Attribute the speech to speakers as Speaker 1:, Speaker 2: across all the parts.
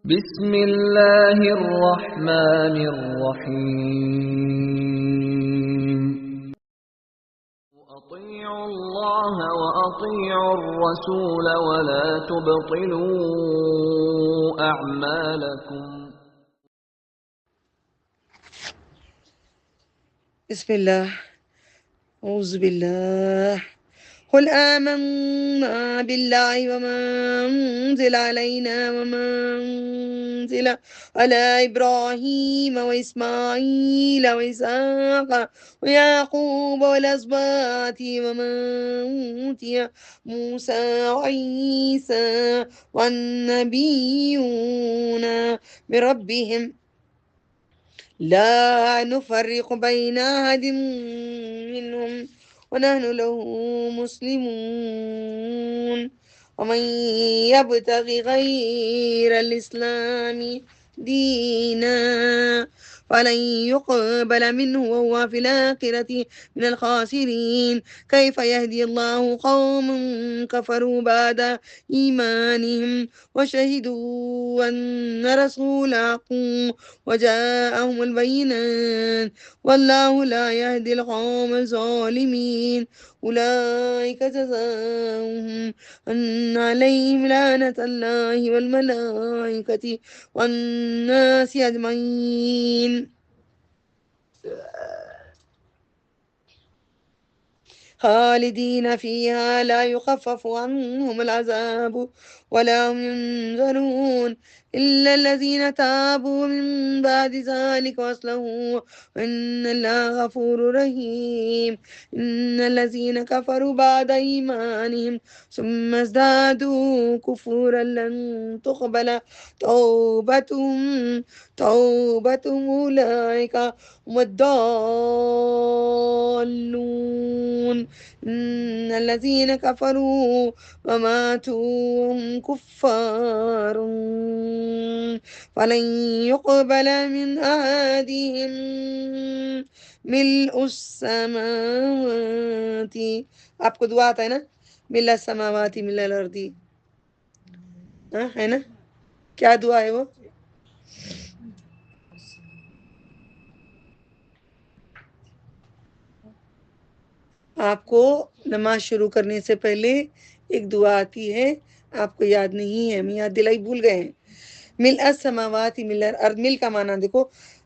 Speaker 1: بسم اللہ الرحمن الرحیم اطیعوا اللہ واطیعوا الرسول ولا تبطلوا اعمالکم.
Speaker 2: بسم اللہ اعوذ باللہ قل آمنا باللہ وما انزل علینا وما انزل على ابراہیم واسماعیل واسحاق ویعقوب والاسباط وما اوتی موسیٰ وعیسیٰ والنبیون بربهم لا نفرق بين أحد منهم ونحن له مسلمون ومن يبتغ غير الإسلام دينا فلن يقبل منه وهو في الآخرة من الخاسرين. كيف يهدي الله قوما كفروا بعد إيمانهم وشهدوا أن رسول حق وجاءهم البينات والله لا يهدي القوم الظالمين. أولئك جزاؤهم أن عليهم لعنة الله والملائكة والناس أجمعين خالدين فيها لا يخفف عنهم العذاب ولا هم ينظرون إلا الذين تابوا من بعد ذلك وأصلحوا إن الله غفور رحيم. إن الذين كفروا بعد إيمانهم ثم ازدادوا كفورا لن تقبل توبتهم أولئك هم الضالون. إن الذين كفروا وماتوا وهم كفار فلن يقبل من أحدهم ملء السماوات. آپ کو دعا آتا ہے نا، ملء السماوات ملء الارض، ہے نا؟ کیا دعا ہے وہ؟ آپ کو نماز شروع کرنے سے پہلے ایک دعا آتی ہے، آپ کو یاد نہیں ہے، ہم یاد دلائی بھول گئے ہیں. ملء السماوات ملء الارض، مل کا معنی دیکھو،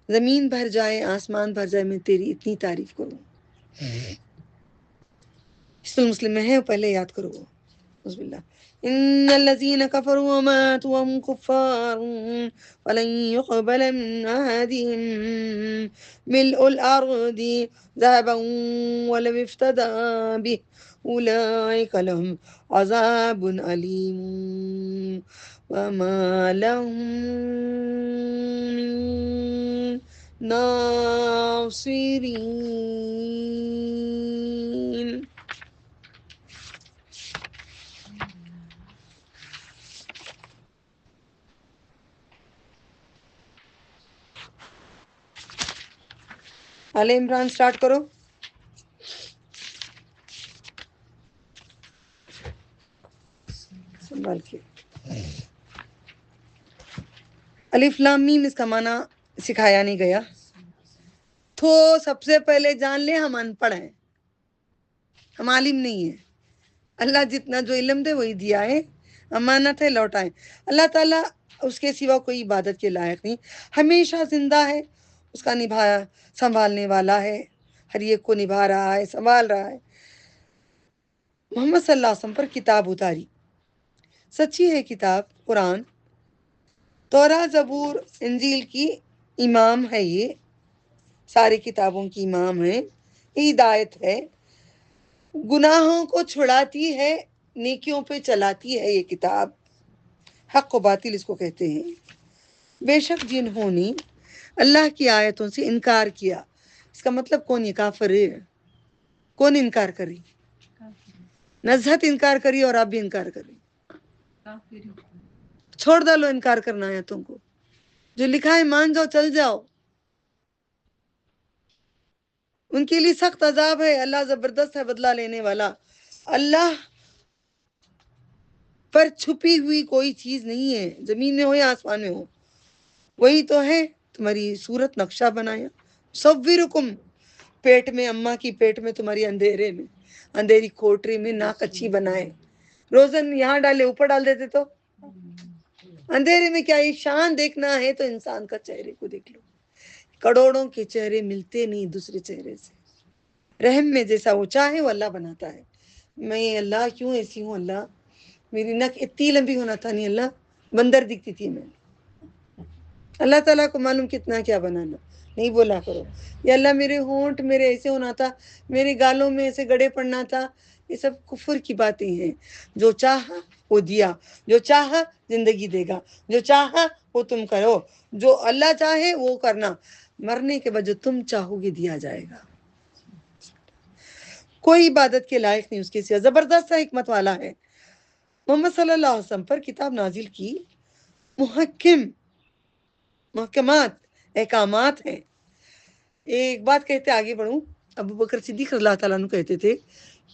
Speaker 2: زمین بھر جائے، آسمان بھر جائے، میں تیری اتنی تعریف کروں. حسن مسلم میں ہے، پہلے یاد کرو وہ. بسم اللہ. ان الذين كفروا وماتوا وهم كفار فلن يقبل من احدهم ملء الارض ذهبا ولو افتدى به اولئك لهم عذاب اليم وما لهم من ناصرين. آل عمران سٹارٹ کرو. سنبھال کے. الف لام میم اس کا معنی سکھایا نہیں گیا. تو سب سے پہلے جان لیں ہم ان پڑھ ہیں، ہم عالم نہیں ہیں. اللہ جتنا جو علم دے وہی دیا ہے، امانت ہے، لوٹائیں. اللہ تعالیٰ اس کے سوا کوئی عبادت کے لائق نہیں، ہمیشہ زندہ ہے، اس کا نبھایا سنبھالنے والا ہے، ہر ایک کو نبھا رہا ہے، سنبھال رہا ہے. محمد صلی اللہ علیہ وسلم پر کتاب اتاری، سچی ہے کتاب قرآن، تورات زبور انجیل کی امام ہے، یہ ساری کتابوں کی امام ہے، ہدایت ہے، گناہوں کو چھڑاتی ہے، نیکیوں پہ چلاتی ہے یہ کتاب. حق و باطل اس کو کہتے ہیں. بے شک جنہوں نے اللہ کی آیتوں سے انکار کیا، اس کا مطلب کون یہ کافر ہے؟ کون انکار کری؟ نزہت انکار کری اور آپ بھی انکار کری. چھوڑ ڈالو انکار کرنا آیتوں کو، جو لکھا ہے مان جاؤ، چل جاؤ. ان کے لیے سخت عذاب ہے، اللہ زبردست ہے بدلہ لینے والا. اللہ پر چھپی ہوئی کوئی چیز نہیں ہے، زمین میں ہو یا آسمان میں ہو، وہی تو ہے تمہاری صورت نقشہ بنایا. صورکم، پیٹ میں، اماں کی پیٹ میں تمہاری اندھیرے میں، اندھیری کھوٹری میں ناک اچھی بنائے. روزن یہاں ڈالے اوپر ڈال دیتے تو اندھیرے میں کیا یہ شان دیکھنا ہے تو انسان کا چہرے کو دیکھ لو. کروڑوں کے چہرے ملتے نہیں دوسرے چہرے سے. رحم میں جیسا وہ چاہے وہ اللہ بناتا ہے. میں اللہ کیوں ایسی ہوں اللہ، میری نک اتنی لمبی ہونا تھا نہیں اللہ، بندر دکھتی تھی میں. اللہ تعالیٰ کو معلوم کتنا کیا بنانا. نہیں بولا کرو یا اللہ میرے ہونٹ میرے ایسے ہونا تھا، میرے گالوں میں ایسے گڑے پڑنا تھا. یہ سب کفر کی باتیں ہیں. جو چاہا وہ دیا، جو چاہا زندگی دے گا، جو چاہا وہ تم کرو، جو اللہ چاہے وہ کرنا. مرنے کے بعد جو تم چاہو گے دیا جائے گا. کوئی عبادت کے لائق نہیں اس کے سوا. زبردست حکمت والا ہے. محمد صلی اللہ علیہ وسلم پر کتاب نازل کی، محکمات احکامات ہیں. ایک بات کہتے آگے بڑھوں، ابو بکر صدیق رضی اللہ تعالیٰ عنہ کہتے تھے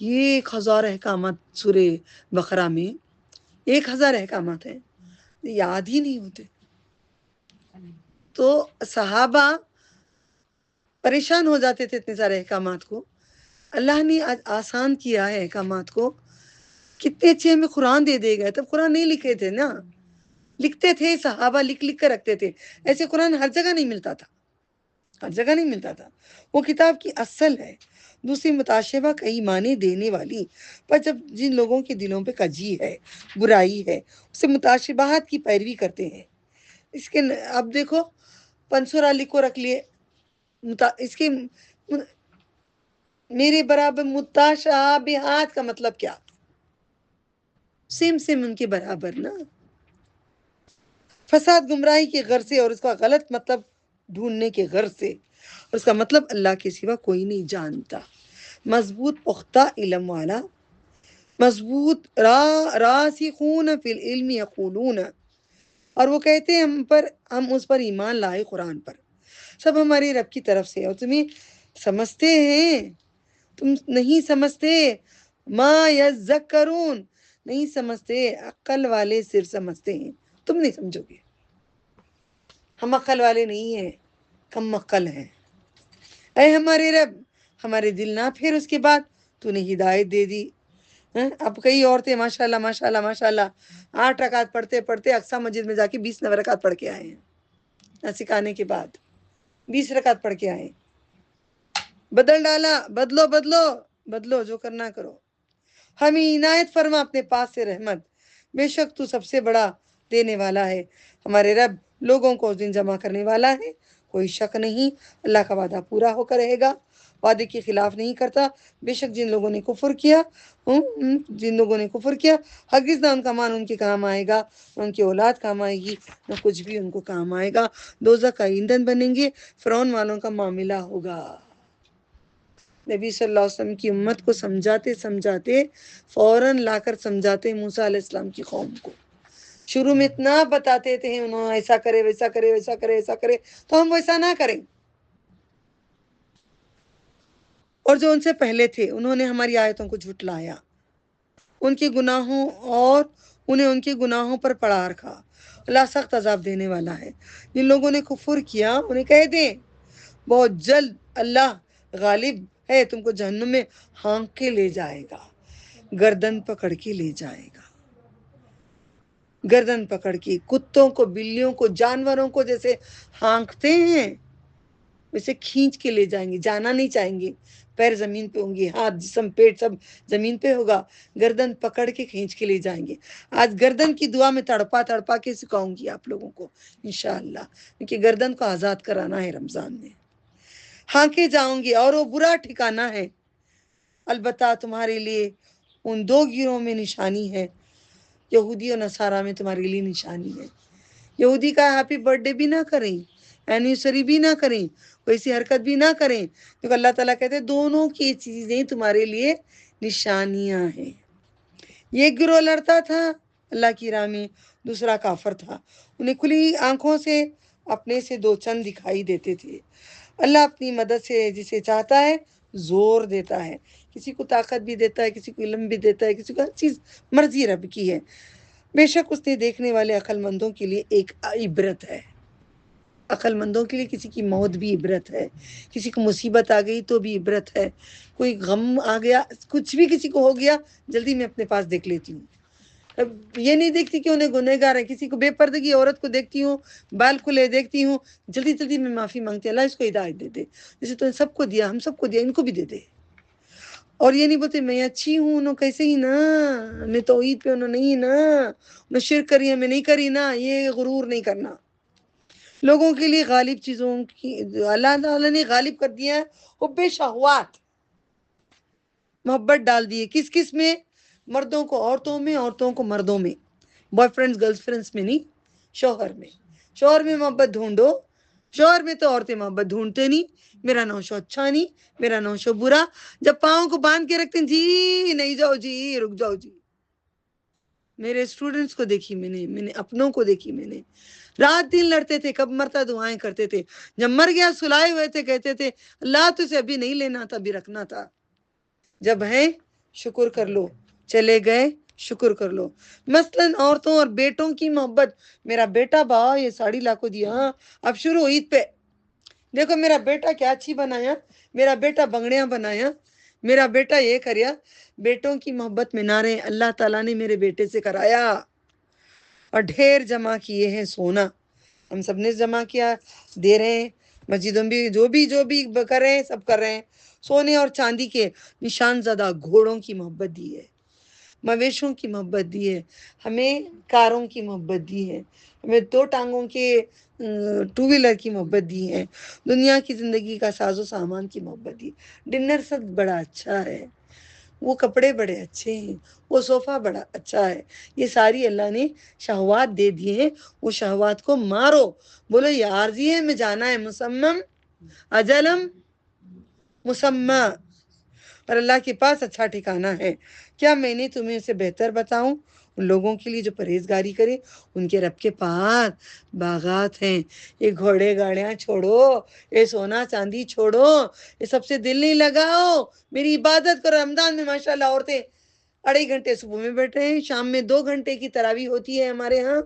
Speaker 2: یہ 1000 احکامات سورہ بقرہ میں، 1000 احکامات ہیں، یاد ہی نہیں ہوتے. تو صحابہ پریشان ہو جاتے تھے اتنے سارے احکامات کو. اللہ نے آج آسان کیا ہے احکامات کو. کتنے اچھے ہمیں قرآن دے گئے. تب قرآن نہیں لکھے تھے نا، لکھتے تھے صحابہ، لکھ کر رکھتے تھے. ایسے قرآن ہر جگہ نہیں ملتا تھا، ہر جگہ نہیں ملتا تھا. وہ کتاب کی اصل ہے. دوسری متاشبہ کئی معنی دینے والی، پر جب جن لوگوں کے دلوں پہ کجی ہے، برائی ہے، اسے متاشبہات کی پیروی کرتے ہیں. اس کے اب دیکھو پنسورا لکھو رکھ لیے، اس کے میرے برابر متاشابہات کا مطلب کیا؟ سیم ان کے برابر نا. فساد گمراہی کے غرض سے اور اس کا غلط مطلب ڈھونڈنے کے غرض سے، اور اس کا مطلب اللہ کے سوا کوئی نہیں جانتا. مضبوط پختہ علم والا، مضبوط راسخون فی العلم یقولون، اور وہ کہتے ہیں ہم اس پر ایمان لائے، قرآن پر، سب ہمارے رب کی طرف سے. اور تمہیں سمجھتے ہیں، تم نہیں سمجھتے. ما یذکرون، نہیں سمجھتے. عقل والے صرف سمجھتے ہیں، تم نہیں سمجھو گے. ہم عقل والے نہیں ہیں، کم عقل ہیں. اے ہمارے رب، ہمارے دل نہ پھیر اس کے بعد تو نے ہدایت دے دی. اب کئی عورتیں ماشاءاللہ ماشاءاللہ ماشاءاللہ 8 رکعت پڑھتے پڑھتے اقصی مسجد میں جا کے 20 رکعت پڑھ کے آئے ہیں. سکھانے کے بعد 20 رکعت پڑھ کے آئے. بدل ڈالا، بدلو جو کرنا کرو. ہمیں عنایت فرما اپنے پاس سے رحمت، بے شک تو سب سے بڑا دینے والا ہے. ہمارے رب لوگوں کو اس دن جمع کرنے والا ہے، کوئی شک نہیں. اللہ کا وعدہ پورا ہو کر رہے گا، وعدے کے خلاف نہیں کرتا. بے شک جن لوگوں نے کفر کیا ہرگز نہ ان کا مان ان کے کام آئے گا، ان کی اولاد کام آئے گی، نہ کچھ بھی ان کو کام آئے گا. دوزخ کا ایندھن بنیں گے. فرعون والوں کا معاملہ ہوگا. نبی صلی اللہ علیہ وسلم کی امت کو سمجھاتے فوراً لا کر سمجھاتے موسیٰ علیہ السلام کی قوم کو. شروع میں اتنا بتاتے تھے انہوں ایسا کرے ویسا کرے ویسا کرے ایسا کرے، تو ہم ویسا نہ کریں. اور جو ان سے پہلے تھے انہوں نے ہماری آیتوں کو جھٹلایا، ان کے گناہوں اور انہیں ان کے گناہوں پر پڑا رکھا. اللہ سخت عذاب دینے والا ہے. جن لوگوں نے کفر کیا انہیں کہہ دیں بہت جلد اللہ غالب ہے، تم کو جہنم میں ہانک کے لے جائے گا، گردن پکڑ کے لے جائے گا. گردن پکڑ کے، کتوں کو، بلیوں کو، جانوروں کو جیسے ہانکتے ہیں ویسے کھینچ کے لے جائیں گے. جانا نہیں چاہیں گے، پیر زمین پہ ہوں گے، ہاتھ جسم پیٹ سب زمین پہ ہوگا، گردن پکڑ کے کھینچ کے لے جائیں گے. آج گردن کی دعا میں تڑپا کے سکھاؤں گی آپ لوگوں کو انشاءاللہ، کیونکہ گردن کو آزاد کرانا ہے رمضان میں. ہانکے جاؤں گے اور وہ برا ٹھکانہ ہے. البتہ تمہارے لیے ان 2 گروہوں میں نشانی ہے، یہودی اور نصارہ میں تمہارے لیے نشانی ہے. یہودی کا ہیپی برتھ ڈے بھی نہ کریں، اینیورسری بھی نہ کریں، ویسی حرکت بھی نہ کریں، کیونکہ اللہ تعالیٰ کہتے ہیں دونوں کی چیزیں تمہارے لیے نشانیاں ہیں. یہ گروہ لڑتا تھا اللہ کی راہ میں، دوسرا کافر تھا. انہیں کھلی آنکھوں سے اپنے سے 2 چند دکھائی دیتے تھے. اللہ اپنی مدد سے جسے چاہتا ہے زور دیتا ہے، کسی کو طاقت بھی دیتا ہے، کسی کو علم بھی دیتا ہے، کسی کو ہر چیز مرضی رب کی ہے. بے شک اس نے دیکھنے والے عقل مندوں کے لیے ایک عبرت ہے. عقل مندوں کے لیے کسی کی موت بھی عبرت ہے، کسی کو مصیبت آ گئی تو بھی عبرت ہے، کوئی غم آ گیا، کچھ بھی کسی کو ہو گیا، جلدی میں اپنے پاس دیکھ لیتی ہوں. اب یہ نہیں دیکھتی کہ انہیں گنہگار ہے. کسی کو بے پردگی عورت کو دیکھتی ہوں، بال کھلے دیکھتی ہوں، جلدی جلدی میں معافی مانگتی ہوں، اللہ اس کو ہدایت دے دے، جیسے تو سب کو دیا، ہم سب کو دیا، ان کو بھی دے دے. اور یہ نہیں بولتے میں اچھی ہوں، انہوں کیسے ہی نا، میں توحید پہ انہوں نہیں نا، انہوں شرک کری ہے میں نہیں کری نا. یہ غرور نہیں کرنا. لوگوں کے لیے غالب چیزوں کی اللہ تعالیٰ نے غالب کر دیا ہے حب شہوات، محبت ڈال دی ہے. کس کس میں؟ مردوں کو عورتوں میں، عورتوں کو مردوں میں. بوائے فرینڈس گرل فرینڈس میں نہیں، شوہر میں. شوہر میں محبت ڈھونڈو، شوہر میں تو عورتیں محبت ڈھونڈتے نہیں. میرا نوشو اچھا نہیں، میرا نوشو برا. جب پاؤں کو باندھ کے رکھتے ہیں، جی نہیں جاؤ جی، رک جاؤ جی. میرے اسٹوڈنٹس کو دیکھی میں نے اپنوں کو دیکھی میں نے، رات دن لڑتے تھے، کب مرتا دعائیں کرتے تھے. جب مر گیا سلائے ہوئے تھے، کہتے تھے اللہ تجھے ابھی نہیں لینا تھا، ابھی رکھنا تھا. جب ہیں شکر کر لو، چلے گئے شکر کر لو. مثلاً عورتوں اور بیٹوں کی محبت. میرا بیٹا با یہ ساڑی لا کو دیا، ہاں اب شروع عید پہ دیکھو میرا بیٹا کیا اچھی بنایا، میرا بیٹا بنگڑیاں بنایا، میرا بیٹا یہ کریا. بیٹوں کی محبت میں نہ رہے. اللہ تعالیٰ نے میرے بیٹے سے کرایا اور ڈھیر جمع کیے ہیں سونا. ہم سب نے جمع کیا، دے رہے ہیں مسجدوں بھی، جو بھی کر رہے ہیں سب کر رہے ہیں. سونے اور چاندی کے نشان زدہ گھوڑوں کی محبت دی ہے، مویشوں کی محبت دی ہے، ہمیں کاروں کی محبت دی ہے، ہمیں 2 ٹانگوں کے 2 ویلر کی محبت دی ہے، دنیا کی زندگی کا ساز و سامان کی محبت دی. ڈنر سب بڑا اچھا ہے، وہ کپڑے بڑے اچھے ہیں، وہ صوفہ بڑا اچھا ہے. یہ ساری اللہ نے شہوات دے دیے ہیں. وہ شہوات کو مارو. بولو یہ عارضی ہے، میں جانا ہے مسمم اجلم مسمع، اور اللہ کے پاس اچھا ٹھکانہ ہے. کیا میں نے تمہیں اسے بہتر بتاؤں؟ ان لوگوں کے لیے جو پرہیزگاری کرے، ان کے رب کے پاس باغات ہیں. یہ گھوڑے گاڑیاں چھوڑو، یہ سونا چاندی چھوڑو، یہ سب سے دل نہیں لگاؤ، میری عبادت کرو. رمضان میں ماشاءاللہ عورتیں 2.5 گھنٹے صبح میں بیٹھے ہیں، شام میں 2 گھنٹے کی تراویح ہوتی ہے ہمارے ہاں،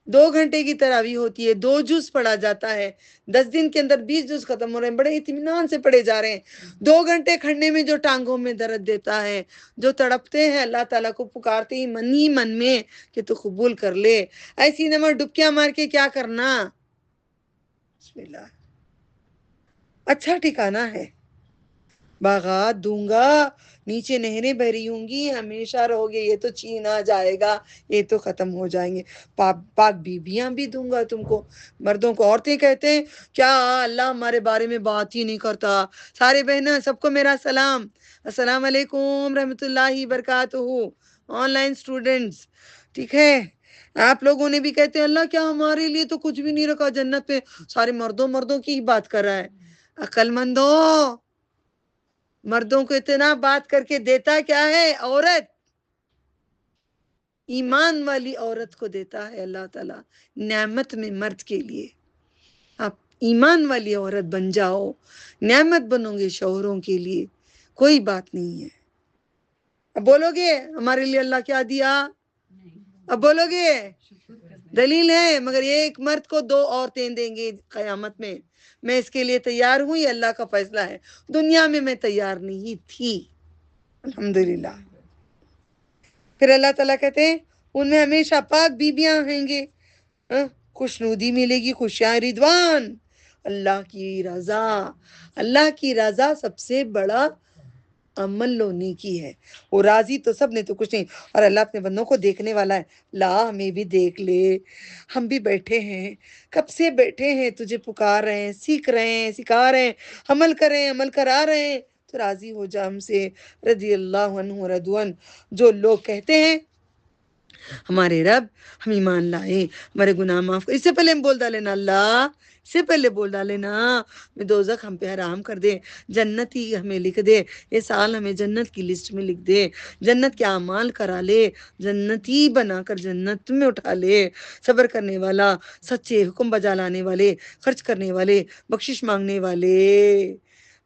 Speaker 2: 2 گھنٹے کی تراویح ہوتی ہے، 2 جز پڑھا جاتا ہے. 10 دن کے اندر 20 جز ختم ہو رہے ہیں، بڑے اطمینان سے پڑھے جا رہے ہیں. 2 گھنٹے کھڑنے میں جو ٹانگوں میں درد دیتا ہے، جو تڑپتے ہیں، اللہ تعالیٰ کو پکارتے ہی من میں کہ تو قبول کر لے. ایسی نمر ڈبکیاں مار کے کیا کرنا. بسم اللہ. اچھا ٹھکانہ ہے، باغات دوں گا، نیچے نہریں بہ رہی ہوں گی، ہمیشہ رہو گے. یہ تو چھینا جائے گا، یہ تو ختم ہو جائیں گے. پاک بیویاں بھی دوں گا تم کو. مردوں کو عورتیں کہتے ہیں کیا اللہ ہمارے بارے میں بات ہی نہیں کرتا. سارے بہنیں سب کو میرا سلام، السلام علیکم رحمۃ اللہ وبرکاتہ. آن لائن اسٹوڈنٹس ٹھیک ہے، آپ لوگوں نے بھی کہتے ہیں اللہ کیا ہمارے لیے تو کچھ بھی نہیں رکھا جنت پہ. سارے مردوں کی ہی بات کر رہا ہے. عقل مندوں، مردوں کو اتنا بات کر کے دیتا کیا ہے؟ عورت، ایمان والی عورت کو دیتا ہے اللہ تعالیٰ نعمت میں مرد کے لیے. آپ ایمان والی عورت بن جاؤ، نعمت بنو گے شوہروں کے لیے، کوئی بات نہیں ہے. اب بولو گے ہمارے لیے اللہ کیا دیا؟ اب بولو گے دلیل ہے، مگر ایک مرد کو 2 عورتیں دیں گے قیامت میں. میں اس کے لیے تیار ہوں، یہ اللہ کا فیصلہ ہے. دنیا میں تیار نہیں تھی، الحمدللہ. پھر اللہ تعالیٰ کہتے ہیں ان میں ہمیشہ پاک بیبیاں ہیں گے، خوشنودی ملے گی، خوشیاں، رضوان، اللہ کی رضا. اللہ کی رضا سب سے بڑا عمل لونے کی ہے. وہ راضی تو سب نے تو کچھ نہیں. اور اللہ اپنے بندوں کو دیکھنے والا ہے. لا ہمیں بھی دیکھ لے، ہم بھی بیٹھے ہیں، کب سے بیٹھے ہیں، تجھے پکار رہے ہیں، سیکھ رہے ہیں، سکھا رہے ہیں، عمل کریں، عمل کرا رہے ہیں. تو راضی ہو جا ہم سے. رضی اللہ عنہ رضوان. جو لوگ کہتے ہیں ہمارے رب ہم ایمان لائے، ہمارے گناہ معاف کر، اس سے پہلے ہم بول ڈالے نا اللہ، اس سے پہلے بول ڈالے نا دوزخ ہم پہ حرام کر دے، جنت ہی ہمیں لکھ دے، یہ سال ہمیں جنت کی لسٹ میں لکھ دے، جنت کے اعمال کرا لے، جنتی بنا کر جنت میں اٹھا لے. صبر کرنے والا، سچے حکم بجا لانے والے، خرچ کرنے والے، بخشش مانگنے والے.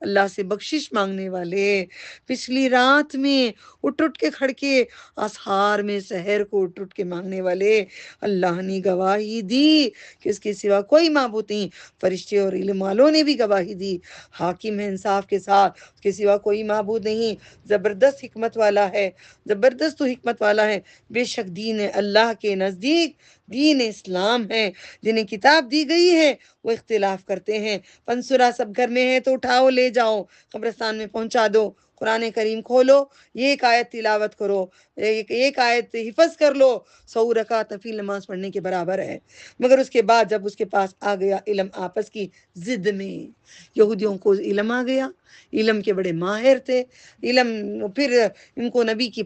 Speaker 2: اللہ سے بخشش مانگنے والے، پچھلی رات میں اٹھ کے کھڑ کے، اسحار میں سحر کو اٹھ کے مانگنے والے، اللہ نے گواہی دی کہ اس کے سوا کوئی معبود نہیں، فرشتے اور علم والوں نے بھی گواہی دی، حاکم ہے انصاف کے ساتھ، اس کے سوا کوئی معبود نہیں، زبردست حکمت والا ہے، زبردست تو حکمت والا ہے۔ بے شک دین اللہ کے نزدیک دین اسلام ہے، جنہیں کتاب دی گئی ہے وہ اختلاف کرتے ہیں، پنسورا سب گھر میں ہے تو اٹھاؤ لے جاؤ، قبرستان میں پہنچا دو، قرآن کریم کھولو، یہ ایک آیت تلاوت کرو، ایک آیت حفظ کر لو، 100 رکعت نفل نماز پڑھنے کے برابر ہے۔ مگر اس کے بعد جب اس کے پاس آ گیا علم آپس کی ضد میں، یہودیوں کو علم آ گیا، علم کے بڑے ماہر تھے، علم، پھر ان کو نبی کی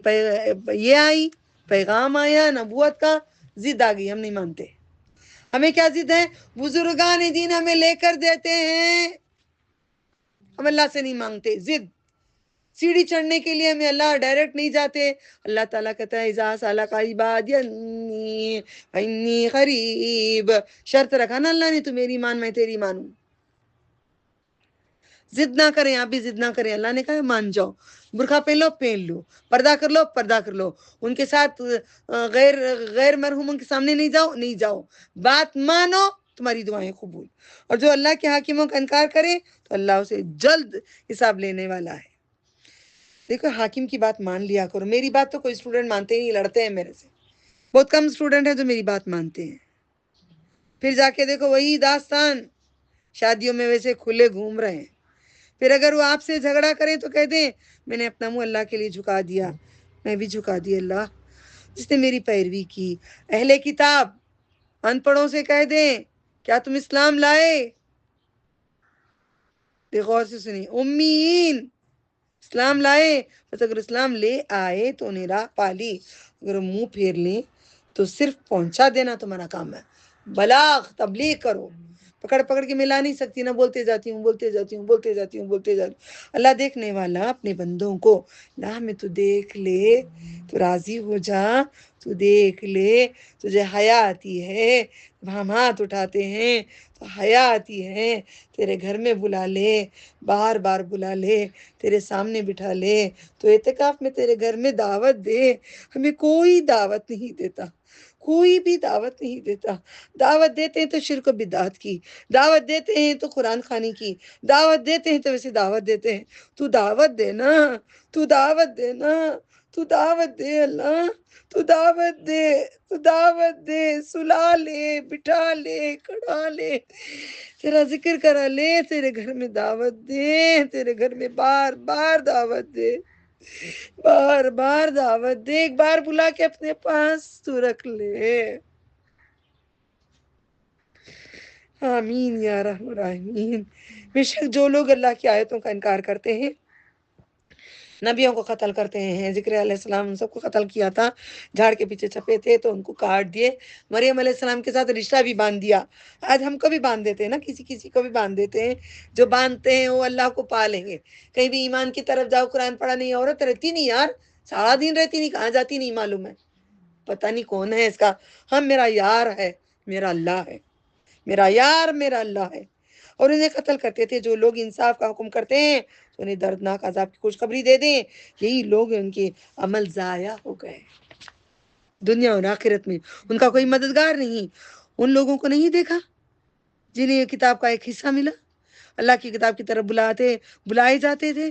Speaker 2: یہ آئی، پیغام آیا نبوت کا، ضد آ گئی، ہم نہیں مانتے۔ ہمیں کیا ضد ہے؟ بزرگان دین ہمیں لے کر دیتے ہیں، ہم اللہ سے نہیں مانگتے، ضد۔ سیڑھی چڑھنے کے لیے ہمیں اللہ ڈائریکٹ نہیں جاتے، اللہ تعالیٰ کہتا ہے اذا سالک عبادی انی فانی قریب، شرط رکھا نا اللہ نے، تو میری مان میں تیری مانوں۔ ضد نہ کریں، آپ بھی ضد نہ کریں، اللہ نے کہا مان جاؤ، برقع پہن لو پہن لو، پردہ کر لو پردہ کر لو، ان کے ساتھ غیر مرحوموں کے سامنے نہیں جاؤ نہیں جاؤ، بات مانو، تمہاری دعائیں قبول۔ اور جو اللہ کے حاکموں کا انکار کرے تو اللہ اسے جلد حساب لینے والا ہے۔ دیکھو حاکم کی بات مان لیا کرو، میری بات تو کوئی اسٹوڈنٹ مانتے نہیں، لڑتے ہیں میرے سے، بہت کم اسٹوڈنٹ ہیں جو میری بات مانتے ہیں۔ پھر جا کے دیکھو وہی داستان، شادیوں میں ویسے کھلے گھوم رہے ہیں، پھر اگر وہ آپ سے جھگڑا کریں تو کہہ دیں میں نے اپنا منہ اللہ کے لیے جھکا دیا، میں بھی جھکا دی اللہ، جس نے میری پیروی کی۔ اہل کتاب ان پڑھوں سے کہہ دیں کیا تم اسلام لائے؟ دیکھو غور سے سنی، امیین اسلام لائے؟ بس اگر اسلام لے آئے تو انہیں راہ پالی، اگر منہ پھیر لیں تو صرف پہنچا دینا تمہارا کام ہے، بلاغ تبلیغ کرو، پکڑ پکڑ کے ملا نہیں سکتی نا، بولتے جاتی ہوں بولتے جاتی ہوں بولتے جاتی ہوں بولتے جاتی ہوں۔ اللہ دیکھنے والا اپنے بندوں کو، اللہ میں تو دیکھ لے، تو راضی ہو جا، تو دیکھ لے، تجھے حیا آتی ہے، ہم ہاتھ اٹھاتے ہیں تو حیا آتی ہے، تیرے گھر میں بلا لے، بار بار بلا لے، تیرے سامنے بٹھا لے، تو اعتکاف میں تیرے گھر میں دعوت دے، ہمیں کوئی دعوت نہیں دیتا، کوئی بھی دعوت نہیں دیتا، دعوت دیتے ہیں تو شرک و بدعت کی، دعوت دیتے ہیں تو قرآن خوانی کی، دعوت دیتے ہیں تو ویسے دعوت دیتے ہیں، تو دعوت دے نا، تو دعوت دے نا، تو دعوت دے اللہ، تو دعوت دے، تو دعوت دے، سلا لے، بٹھا لے، کھڑا لے، تیرا ذکر کرا لے، تیرے گھر میں دعوت دے، تیرے گھر میں بار بار دعوت دے، بار بار دعوت دے، ایک بار بلا کے اپنے پاس تو رکھ لے۔ آمین یا رحم الراحمین۔ بے شک جو لوگ اللہ کی آیتوں کا انکار کرتے ہیں، نبیوں کو قتل کرتے ہیں، ذکر علیہ السلام سب کو قتل کیا تھا، جھاڑ کے پیچھے چھپے تھے تو ان کو کاٹ دیے، مریم علیہ السلام کے ساتھ رشتہ بھی باندھ دیا، آج ہم کو بھی باندھ دیتے ہیں نا، کسی کسی کو بھی باندھ دیتے ہیں، جو باندھتے ہیں وہ اللہ کو پا لیں گے۔ کہیں بھی ایمان کی طرف جاؤ، قرآن پڑھا نہیں، عورت رہتی نہیں یار، سارا دن رہتی نہیں، کہاں جاتی نہیں معلوم ہے، پتہ نہیں کون ہے اس کا، ہم میرا یار ہے، میرا اللہ ہے، میرا یار میرا اللہ ہے۔ اور انہیں قتل کرتے تھے۔ جو لوگ انصاف کا حکم کرتے ہیں تو انہیں دردناک عذاب کی خوشخبری دے دیں، یہی لوگ ان کے عمل ضائع ہو گئے دنیا اور آخرت میں، ان کا کوئی مددگار نہیں۔ ان لوگوں کو نہیں دیکھا جنہیں یہ کتاب کا ایک حصہ ملا، اللہ کی کتاب کی طرف بلائے جاتے تھے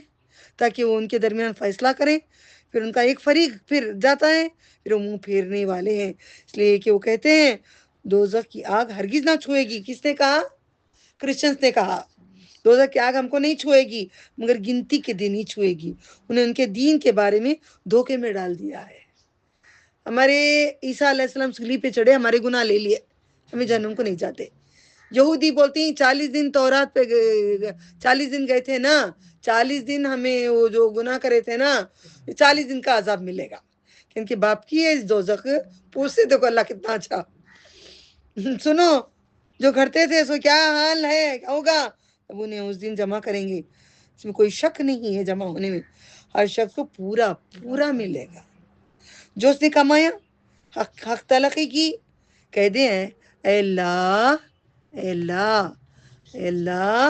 Speaker 2: تاکہ وہ ان کے درمیان فیصلہ کریں، پھر ان کا ایک فریق پھر جاتا ہے، پھر وہ منہ پھیرنے والے ہیں، اس لیے کہ وہ کہتے ہیں دوزخ کی آگ ہرگز نہ چھوئے گی۔ کس نے کہا؟ کرسچنز نے کہا دوزخ کی آگ ہم کو نہیں چھوئے گی، مگر گنتی کے دن ہی چھوئے گی۔ انہیں ان کے دین کے بارے میں دھوکے میں ڈال دیا ہے۔ ہمارے عیسیٰ علیہ السلام صلیب پہ چڑھے، ہمارے گناہ لے لیے، ہمیں جہنم کو نہیں جاتے۔ یہودی بولتی ہیں 40 دن تورات پہ 40 دن گئے تھے نا، 40 دن ہمیں وہ جو گناہ کرے تھے نا، 40 دن کا عذاب ملے گا، ان کے باپ کی ہے اس دوزخ، پوچھتے دیکھو اللہ کتنا اچھا۔ سنو، جو گھرتے تھے سو کیا حال ہے، کیا ہوگا؟ اب انہیں اس دن جمع کریں گے، اس میں کوئی شک نہیں ہے، جمع ہونے میں ہر شخص کو پورا پورا ملے گا جو اس نے کمایا۔ حق تلقی کی، کہہ دیں اے اللہ، اے اللہ، اے اللہ،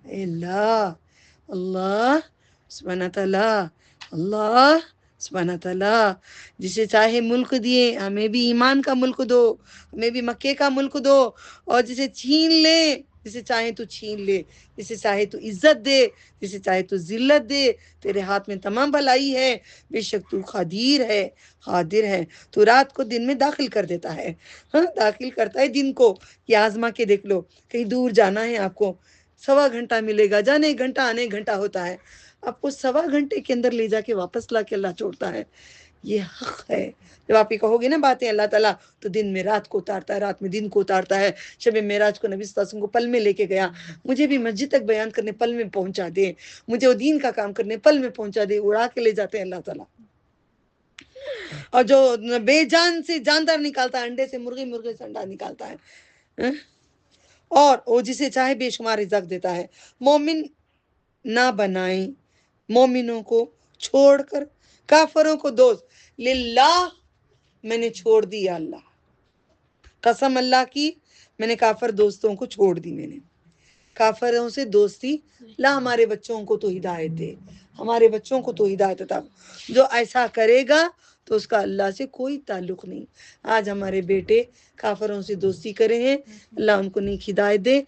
Speaker 2: اے اللہ، اللہ سبحانہ تعالیٰ، اللہ سبحانہ تعالیٰ جسے چاہے ملک دیے، ہمیں بھی ایمان کا ملک دو، ہمیں بھی مکے کا ملک دو، اور جسے چھین لے، جسے چاہے تو چھین لے، جسے چاہے تو عزت دے، جسے چاہے تو ذلت دے، تیرے ہاتھ میں تمام بھلائی ہے، بے شک تو قدیر ہے، قادر ہے، تو رات کو دن میں داخل کر دیتا ہے، ہاں داخل کرتا ہے دن کو، یہ آزما کے دیکھ لو، کہیں دور جانا ہے آپ کو، 1.25 گھنٹہ ملے گا، جانے 1 گھنٹہ آنے 1 گھنٹہ ہوتا ہے، آپ کو 1.25 گھنٹے کے اندر لے جا کے واپس لا کے اللہ چھوڑتا ہے، یہ حق ہے۔ جب آپ یہ کہو گے نا باتیں اللہ تعالیٰ، تو دن میں رات کو اتارتا ہے، رات میں دن کو اتارتا ہے۔ شب معراج کو نبی صلی اللہ علیہ وسلم کو پل میں لے کے گیا، مجھے بھی مسجد تک بیان کرنے پل میں پہنچا دے، مجھے وہ دین کا کام کرنے پل میں پہنچا دے، اڑا کے لے جاتے ہیں اللہ تعالیٰ۔ اور جو بے جان سے جاندار نکالتا ہے، انڈے سے مرغی، مرغے سے انڈا نکالتا ہے، اور وہ جسے چاہے بے شمار رزق دیتا ہے۔ مومن نہ بنائیں مومنوں کو چھوڑ کر کافروں کو دوست، للہ میں نے چھوڑ دیا، اللہ قسم اللہ کی، میں نے کافر دوستوں کو چھوڑ دی، میں نے کافروں سے دوستی لا، ہمارے بچوں کو تو ہدایت دے، ہمارے بچوں کو تو ہدایت عطا، جو ایسا کرے گا تو اس کا اللہ سے کوئی تعلق نہیں۔ آج ہمارے بیٹے کافروں سے دوستی کرے ہیں، اللہ ان کو نیک ہدایت دے،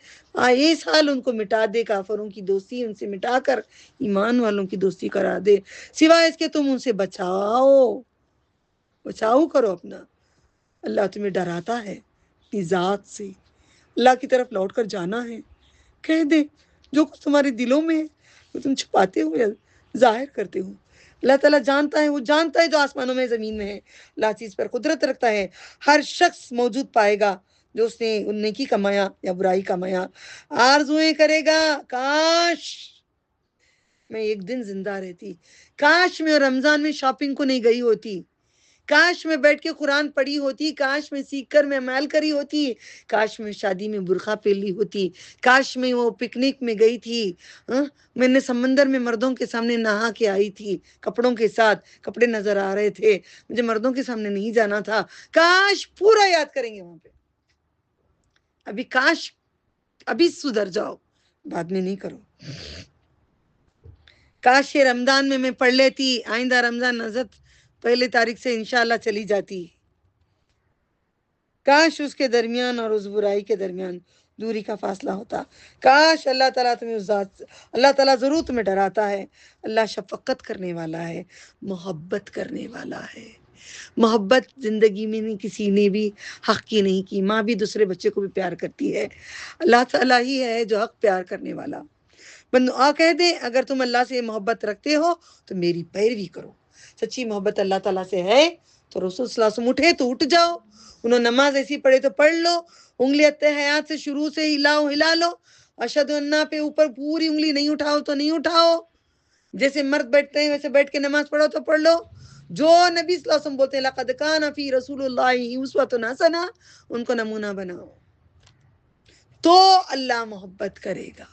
Speaker 2: یہ سال ان کو مٹا دے، کافروں کی دوستی ان سے مٹا کر ایمان والوں کی دوستی کرا دے، سوائے اس کے تم ان سے بچاؤ کرو اپنا۔ اللہ تمہیں ڈراتا ہے اپنی ذات سے، اللہ کی طرف لوٹ کر جانا ہے، کہہ دے جو کچھ تمہارے دلوں میں ہے وہ تم چھپاتے ہو یا ظاہر کرتے ہو، اللہ تعالیٰ جانتا ہے، وہ جانتا ہے جو آسمانوں میں زمین میں ہے، اللہ چیز پر قدرت رکھتا ہے، ہر شخص موجود پائے گا جو اس نے نیکی کمایا یا برائی کمایا، آرزویں کرے گا، کاش میں ایک دن زندہ رہتی، کاش میں رمضان میں شاپنگ کو نہیں گئی ہوتی، کاش میں بیٹھ کے قرآن پڑھی ہوتی، کاش میں سیکھ کر میں عمل کری ہوتی، کاش میں شادی میں برقع پہن لی ہوتی، کاش میں وہ پکنک میں گئی تھی، میں نے سمندر میں مردوں کے سامنے نہا کے آئی تھی، کپڑوں کے ساتھ، کپڑے نظر آ رہے تھے، مجھے مردوں کے سامنے نہیں جانا تھا، کاش پورا یاد کریں گے وہاں پہ، ابھی کاش ابھی سدھر جاؤ، بعد میں نہیں کرو، کاش یہ رمضان میں پڑھ لیتی، آئندہ رمضان نزد 1 تاریخ سے انشاءاللہ چلی جاتی، کاش اس کے درمیان اور اس برائی کے درمیان دوری کا فاصلہ ہوتا، کاش اللہ تعالیٰ تمہیں اس ذات، اللہ تعالیٰ ضرور تمہیں ڈراتا ہے، اللہ شفقت کرنے والا ہے، محبت کرنے والا ہے، محبت زندگی میں نہیں کسی نے بھی حق کی نہیں کی، ماں بھی دوسرے بچے کو بھی پیار کرتی ہے، اللہ تعالیٰ ہی ہے جو حق پیار کرنے والا۔ بندو کہہ دے اگر تم اللہ سے محبت رکھتے ہو تو میری پیروی کرو، سچی محبت اللہ تعالیٰ سے ہے تو رسول صلی اللہ علیہ وسلم اٹھے تو اٹھ جاؤ، انہوں نماز ایسی پڑھے تو پڑھ لو، انگلی حیات سے شروع سے ہلا لو، اشہد ان پہ اوپر پوری انگلی نہیں اٹھاؤ تو نہیں اٹھاؤ، جیسے مرد بیٹھتے ہیں ویسے بیٹھ کے نماز پڑھو تو پڑھ لو، جو نبی صلی اللہ علیہ وسلم بولتے ہیں لقد کان فی رسول اللہ اسوۃ حسنہ، ان کو نمونہ بناؤ، تو اللہ محبت کرے گا،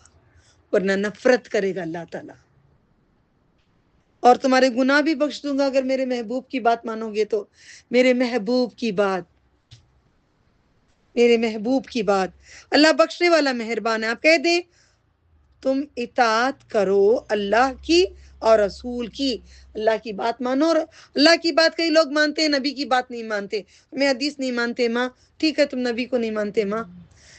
Speaker 2: ورنہ نفرت کرے گا اللہ تعالیٰ، اور تمہارے گناہ بھی بخش دوں گا اگر میرے محبوب کی بات مانو گے تو، میرے محبوب کی بات، میرے محبوب کی بات، اللہ بخشنے والا مہربان ہے۔ آپ کہہ دیں تم اطاعت کرو اللہ کی اور رسول کی، اللہ کی بات مانو، اور اللہ کی بات کئی لوگ مانتے ہیں، نبی کی بات نہیں مانتے، میں حدیث نہیں مانتے ماں، ٹھیک ہے تم نبی کو نہیں مانتے ماں،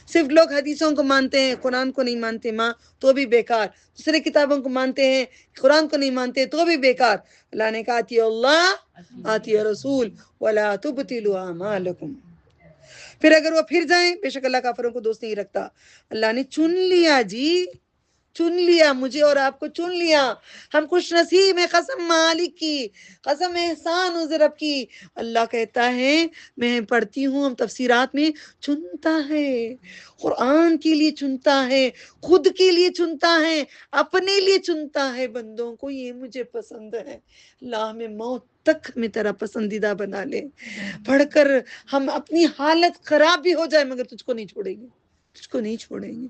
Speaker 2: صرف لوگ حدیثوں کو مانتے ہیں قرآن کو نہیں مانتے ماں، تو بھی بیکار، دوسرے کتابوں کو مانتے ہیں قرآن کو نہیں مانتے تو بھی بیکار، اللہ نے کہا اطیعوا اللہ اطیعوا رسول ولا تبطلوا اعمالکم، پھر اگر وہ پھر جائیں، بے شک اللہ کافروں کو دوست نہیں رکھتا، اللہ نے چن لیا جی، چن لیا مجھے اور آپ کو، چن لیا، ہم خوش نصیب ہیں، قسم مالک کی، قسم احسان حضور رب کی، اللہ کہتا ہے میں پڑھتی ہوں ہم تفسیرات میں، چنتا ہے، قرآن کے لیے چنتا ہے، خود کے لیے چنتا ہے، اپنے لیے چنتا ہے بندوں کو، یہ مجھے پسند ہے، اللہ میں موت تک میں تیرا پسندیدہ بنا لے، پڑھ کر ہم اپنی حالت خراب بھی ہو جائے مگر تجھ کو نہیں چھوڑیں گے، تجھ کو نہیں چھوڑیں گے،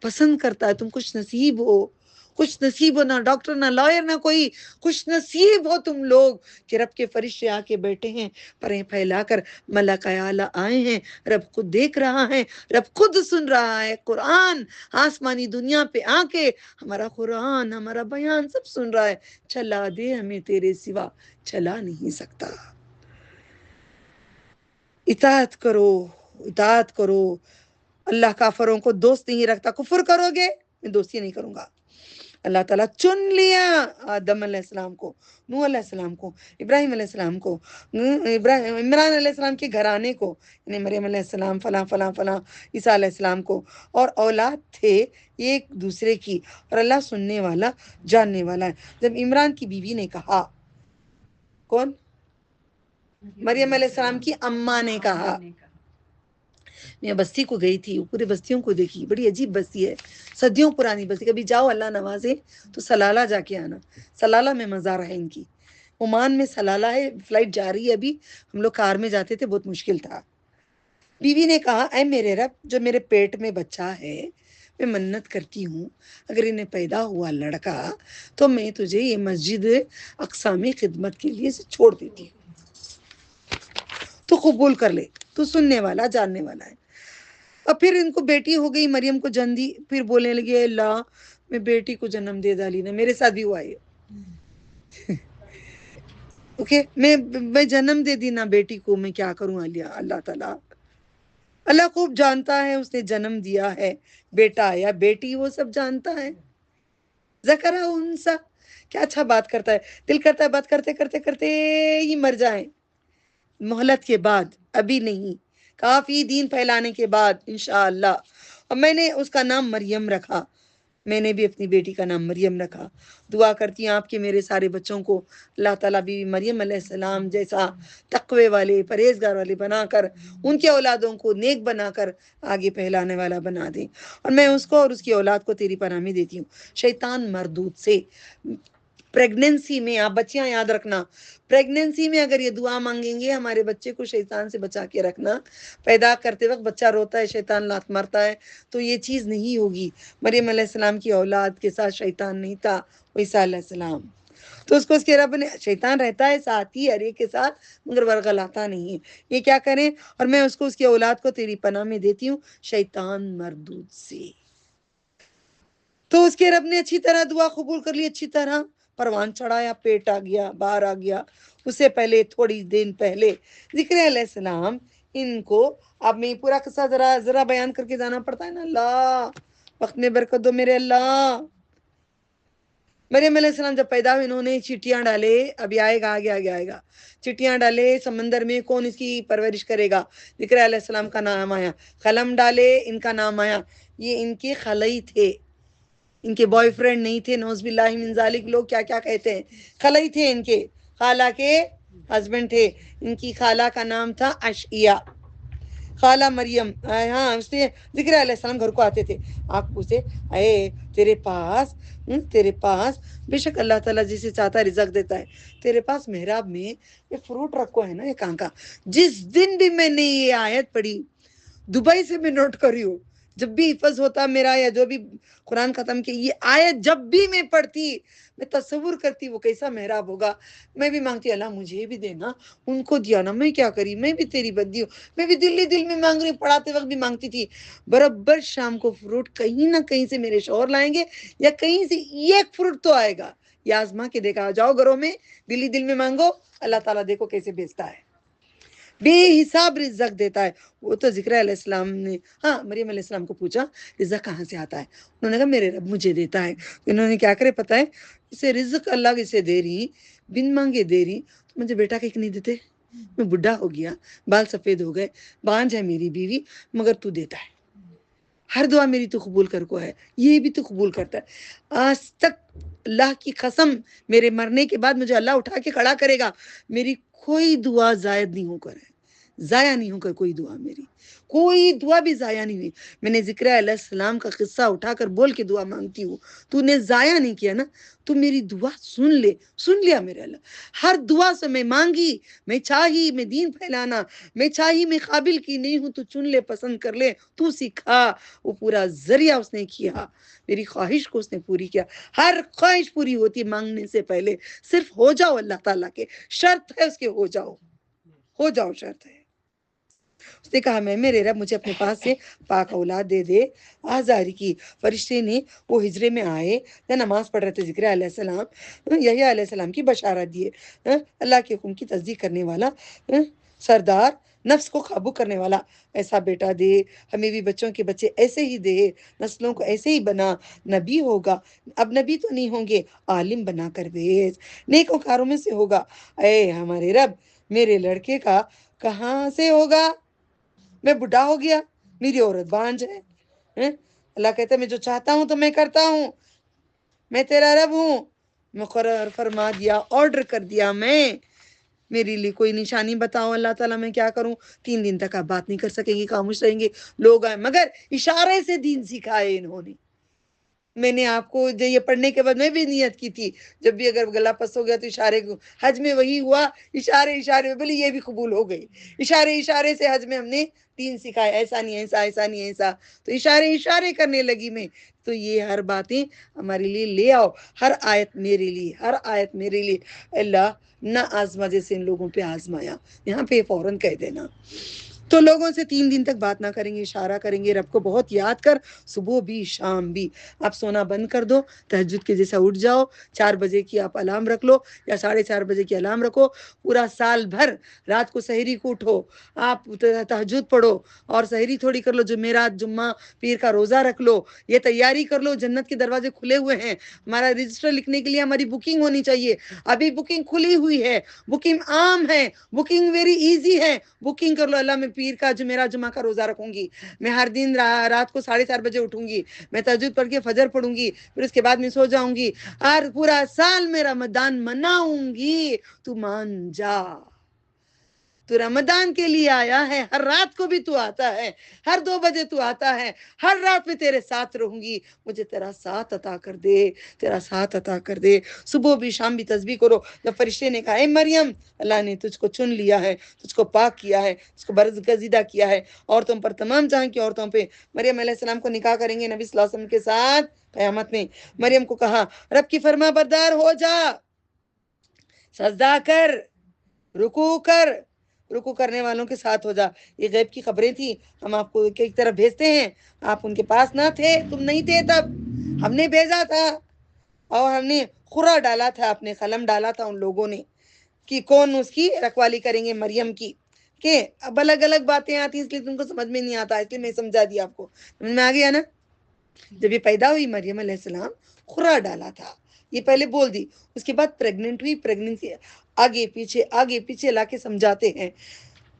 Speaker 2: پسند کرتا ہے، تم خوش نصیب ہو، خوش نصیب ہو، نہ ڈاکٹر نہ لائر نہ کوئی، خوش نصیب ہو تم لوگ کہ رب کے فرشتے آ کے بیٹھے ہیں، پریں پھیلا کر، ملک اعلیٰ آئے ہیں، رب خود دیکھ رہا ہے، رب خود سن رہا ہے، قرآن آسمانی دنیا پہ آ کے ہمارا قرآن ہمارا بیان سب سن رہا ہے، چلا دے ہمیں تیرے سوا چلا نہیں سکتا۔ اطاعت کرو، اطاعت کرو۔ اللہ کافروں کو دوست نہیں رکھتا، کفر کرو گے میں دوستی نہیں کروں گا۔ اللہ تعالیٰ چن لیا آدم علیہ السلام کو، نوح علیہ السلام کو، ابراہیم علیہ السلام کو، عمران علیہ السلام کے گھرانے کو، یعنی مریم علیہ السلام، فلاں فلاں فلاں، عیسیٰ علیہ السلام کو، اور اولاد تھے ایک دوسرے کی، اور اللہ سننے والا جاننے والا ہے۔ جب عمران کی بیوی نے کہا، کون؟ مریم علیہ السلام کی اماں نے کہا، میں بستی کو گئی تھی، پورے بستیوں کو دیکھی، بڑی عجیب بستی ہے، صدیوں پرانی بستی، کبھی جاؤ اللہ نوازے تو سلالہ جا کے آنا، سلالہ میں مزار ہے ان کی، عمان میں سلالہ ہے، فلائٹ جا رہی ہے ابھی، ہم لوگ کار میں جاتے تھے، بہت مشکل تھا۔ بیوی نے کہا، اے میرے رب، جو میرے پیٹ میں بچہ ہے، میں منت کرتی ہوں اگر انہیں پیدا ہوا لڑکا تو میں تجھے یہ مسجد اقصی میں خدمت کے لیے چھوڑ دیتی ہوں، تو قبول کر لے، تو سننے والا جاننے والا ہے۔ اور پھر ان کو بیٹی ہو گئی، مریم کو جن دی، پھر بولنے لگے، اللہ میں بیٹی کو جنم دے ڈالی نا، میرے ساتھ بھی ہوا ہے اوکے، میں جنم دے دی نا بیٹی کو، میں کیا کروں اللہ تعالیٰ، اللہ خوب جانتا ہے اس نے جنم دیا ہے بیٹا یا بیٹی، وہ سب جانتا ہے۔ ذکرہ انسا، کیا اچھا بات کرتا ہے، دل کرتا ہے بات کرتے کرتے کرتے ہی مر جائیں، مہلت کے بعد، ابھی نہیں، کافی دین پھیلانے کے بعد انشاءاللہ۔ اور میں نے اس کا نام مریم رکھا، میں نے بھی اپنی بیٹی کا نام مریم رکھا۔ دعا کرتی ہوں آپ کے میرے سارے بچوں کو اللہ تعالیٰ بھی مریم علیہ السلام جیسا تقوی والے پرہیزگار والے بنا کر، ان کے اولادوں کو نیک بنا کر آگے پھیلانے والا بنا دے۔ اور میں اس کو اور اس کی اولاد کو تیری پناہ میں دیتی ہوں شیطان مردود سے۔ پریگننسی میں آپ بچیاں یاد رکھنا، پریگننسی میں اگر یہ دعا مانگیں گے، ہمارے بچے کو شیطان سے بچا کے رکھنا، پیدا کرتے وقت بچہ روتا ہے، شیطان لات مارتا ہے، تو یہ چیز نہیں ہوگی۔ مریم علیہ السلام کی اولاد کے ساتھ شیطان نہیں تھا، وہ عیسیٰ علیہ السلام، تو اس کو اس کے رب نے، شیطان رہتا ہے ساتھ ہی ہر ایک کے ساتھ، مگر ورغلاتا نہیں ہے، یہ کیا کریں، اور میں اس کو اس کی اولاد کو تیری پناہ میں دیتی ہوں شیطان مردود سے۔ تو اس کے رب نے اچھی طرح دعا قبول کر لی، اچھی طرح پروان چڑھایا، پیٹ آ گیا، باہر آ گیا۔ اس سے پہلے تھوڑی دن پہلے ذکر علیہ السلام ان کو، اب میں پورا قصہ ذرا بیان کر کے جانا پڑتا ہے نا، اللہ وقت میں برکت دو میرے اللہ۔ مریم علیہ السلام جب پیدا ہوئے، انہوں نے چٹیاں ڈالے، ابھی آئے گا، آگے آگے آئے گا، چٹیاں ڈالے سمندر میں، کون اس کی پرورش کرے گا، ذکر علیہ السلام کا نام آیا، قلم ڈالے، ان کا نام آیا، یہ ان کے خلئی تھے، ان کے بوائے فرینڈ نہیں تھے، نعوذ باللہ من ذالک، لوگ کیا کیا کہتے ہیں، خلئی تھے ان کے، خالہ کے ہسبینڈ تھے، ان کی خالہ کا نام تھا اشعیا، خالہ مریم، ہاں اس نے ذکر علیہ السلام گھر کو آتے تھے، آپ پوچھے، اے تیرے پاس بے شک اللہ تعالیٰ جسے چاہتا ہے رزق دیتا ہے، تیرے پاس محراب میں یہ فروٹ رکھو ہے نا، یہ کہاں کا، جس دن بھی میں نے یہ آیت پڑھی، دبئی سے میں نوٹ کری ہوں، جب بھی حفظ ہوتا میرا یا جو بھی قرآن ختم کی، یہ آیت جب بھی میں پڑھتی، میں تصور کرتی وہ کیسا محراب ہوگا، میں بھی مانگتی اللہ مجھے بھی دینا، ان کو دیا نا، میں کیا کری، میں بھی تیری بندی ہوں، میں بھی دل میں مانگ رہی ہوں، پڑھاتے وقت بھی مانگتی تھی، برابر شام کو فروٹ کہیں نہ کہیں سے میرے شوہر لائیں گے، یا کہیں سے ایک فروٹ تو آئے گا، یہ آزما کے دیکھا، جاؤ گھروں میں دل میں مانگو، اللہ تعالیٰ دیکھو کیسے بھیجتا ہے، بے حساب رزق دیتا ہے۔ وہ تو ذکر علیہ السلام نے، ہاں مریم علیہ السلام کو پوچھا رزق کہاں سے آتا ہے، انہوں نے کہا میرے رب مجھے دیتا ہے، انہوں نے کیا کرے پتہ ہے، اسے رزق اللہ اسے دے رہی، بن مانگے دے رہی، تو مجھے بیٹا کیوں نہیں دیتے، میں بڈھا ہو گیا، بال سفید ہو گئے، بانجھ ہے میری بیوی، مگر تو دیتا ہے، ہر دعا میری تو قبول کر کو ہے، یہ بھی تو قبول کرتا ہے، آج تک اللہ کی قسم میرے مرنے کے بعد مجھے اللہ اٹھا کے کھڑا کرے گا، میری کوئی دعا زائد نہیں ہو کر ہے، ضائع نہیں ہو کر کوئی دعا میری، کوئی دعا بھی ضائع نہیں ہوئی۔ میں نے ذکر علیہ السلام کا قصہ اٹھا کر بول کے دعا مانگتی ہوں، تو نے ضائع نہیں کیا نا، تو میری دعا سن لے، سن لیا میرے اللہ۔ ہر دعا سے میں مانگی، میں چاہی میں دین پھیلانا، میں چاہی میں قابل کی نہیں ہوں، تو چن لے، پسند کر لے، تو سکھا۔ وہ پورا ذریعہ اس نے کیا، میری خواہش کو اس نے پوری کیا۔ ہر خواہش پوری ہوتی مانگنے سے پہلے، صرف ہو جاؤ اللہ تعالیٰ کے، شرط ہے اس کے، ہو جاؤ، ہو جاؤ، شرط ہے۔ اس نے کہا میں میرے رب مجھے اپنے پاس سے پاک اولاد دے دے۔ آزاری کی فرشتے نے وہ ہجرے میں آئے، نماز پڑھ رہے تھے، ذکر علیہ السلام، یحییٰ علیہ السلام کی بشارت دیے، اللہ کے حکم کی تصدیق کرنے والا، سردار، نفس کو قابو کرنے والا، ایسا بیٹا دے، ہمیں بھی بچوں کے بچے ایسے ہی دے، نسلوں کو ایسے ہی بنا، نبی ہوگا، اب نبی تو نہیں ہوں گے، عالم بنا کر بھیج، نیکوکاروں میں سے ہوگا۔ اے ہمارے رب، میرے لڑکے کا کہاں سے ہوگا؟ میں بڈھا ہو گیا، میری عورت بانجھ ہے۔ اللہ کہتا ہے میں جو چاہتا ہوں تو میں کرتا ہوں، میں تیرا رب ہوں، مقرر فرما دیا، آرڈر کر دیا میں، میرے لیے کوئی نشانی بتاؤ اللہ تعالیٰ، میں کیا کروں؟ 3 دن تک آپ بات نہیں کر سکیں گے، خاموش رہیں گے، لوگ آئے، مگر اشارے سے دین سکھائے انہوں نے۔ میں نے آپ کو یہ پڑھنے کے بعد میں بھی نیت کی تھی، جب بھی اگر گلا پس ہو گیا تو اشارے، حج میں وہی ہوا، اشارے میں بولے یہ بھی قبول ہو گئی، اشارے سے حج میں ہم نے دین سکھائے، ایسا نہیں ایسا، ایسا نہیں ایسا، تو اشارے کرنے لگی میں۔ تو یہ ہر باتیں ہمارے لیے لے آؤ، ہر آیت میرے لیے، ہر آیت میرے لیے۔ اللہ نہ آزما جیسے ان لوگوں پہ آزمایا، یہاں پہ فوراً کہہ دینا۔ تو لوگوں سے 3 دن تک بات نہ کریں گے، اشارہ کریں گے، رب کو بہت یاد کر، صبح بھی شام بھی۔ آپ سونا بند کر دو، تہجد کے جیسا اٹھ جاؤ، 4 بجے کی آپ الارم رکھ لو یا 4:30 بجے کی الارم رکھو، پورا سال بھر رات کو سحری کو اٹھو، آپ تہجد پڑھو اور سحری تھوڑی کر لو، جمعرات، جمعہ، پیر کا روزہ رکھ لو، یہ تیاری کر لو، جنت کے دروازے کھلے ہوئے ہیں، ہمارا رجسٹر لکھنے کے لیے ہماری بکنگ ہونی چاہیے، ابھی بکنگ کھلی ہوئی ہے، بکنگ عام ہے، بکنگ ویری ایزی ہے، بکنگ کر لو۔ اللہ میں پیر کا، جمعرات، جمعہ کا روزہ رکھوں گی، میں ہر دن رات کو 4:30 بجے اٹھوں گی، میں تہجد پڑھ کے فجر پڑھوں گی، پھر اس کے بعد میں سو جاؤں گی، اور پورا سال میں رمضان مناؤں گی، تو مان جا، تو رمضان کے لیے آیا ہے، ہر رات کو بھی تو آتا ہے، ہر 2 بجے تو آتا ہے، ہر رات میں تیرے ساتھ رہوں گی، مجھے تیرا ساتھ عطا کر دے، تیرا ساتھ عطا کر دے۔ صبح بھی شام بھی تسبیح کرو۔ جب فرشتے نے کہا اے مریم، اللہ نے تجھ کو چن لیا ہے، تجھ کو پاک کیا ہے، تجھ کو برگزیدہ کیا ہے، عورتوں پر، تمام جہاں کی عورتوں پہ، مریم علیہ السلام کو نکاح کریں گے نبی صلی اللہ علیہ وسلم کے ساتھ قیامت میں۔ مریم کو کہا رب کی فرما بردار ہو جا، سجدہ کر، رکوع کر، رکوع کرنے والوں کے ساتھ ہو جا۔ یہ غیب کی خبریں تھیں، ہم آپ کو ایک طرف بھیجتے ہیں، آپ ان کے پاس نہ تھے، تم نہیں تھے تب، ہم نے بھیجا تھا، اور ہم نے خرا ڈالا تھا، اپنے قلم ڈالا تھا ان لوگوں نے کہ کون اس کی رکھوالی کریں گے، مریم کی، کہ اب الگ الگ باتیں آتی ہیں، اس لیے تم کو سمجھ میں نہیں آتا، اس لیے میں سمجھا دیا آپ کو، سمجھ میں آ گیا نا؟ جب یہ پیدا ہوئی مریم علیہ السلام، خرا ڈالا تھا، یہ پہلے بول دی، اس کے بعد پریگننٹ ہوئی، پریگننسی آگے پیچھے لا کے سمجھاتے ہیں،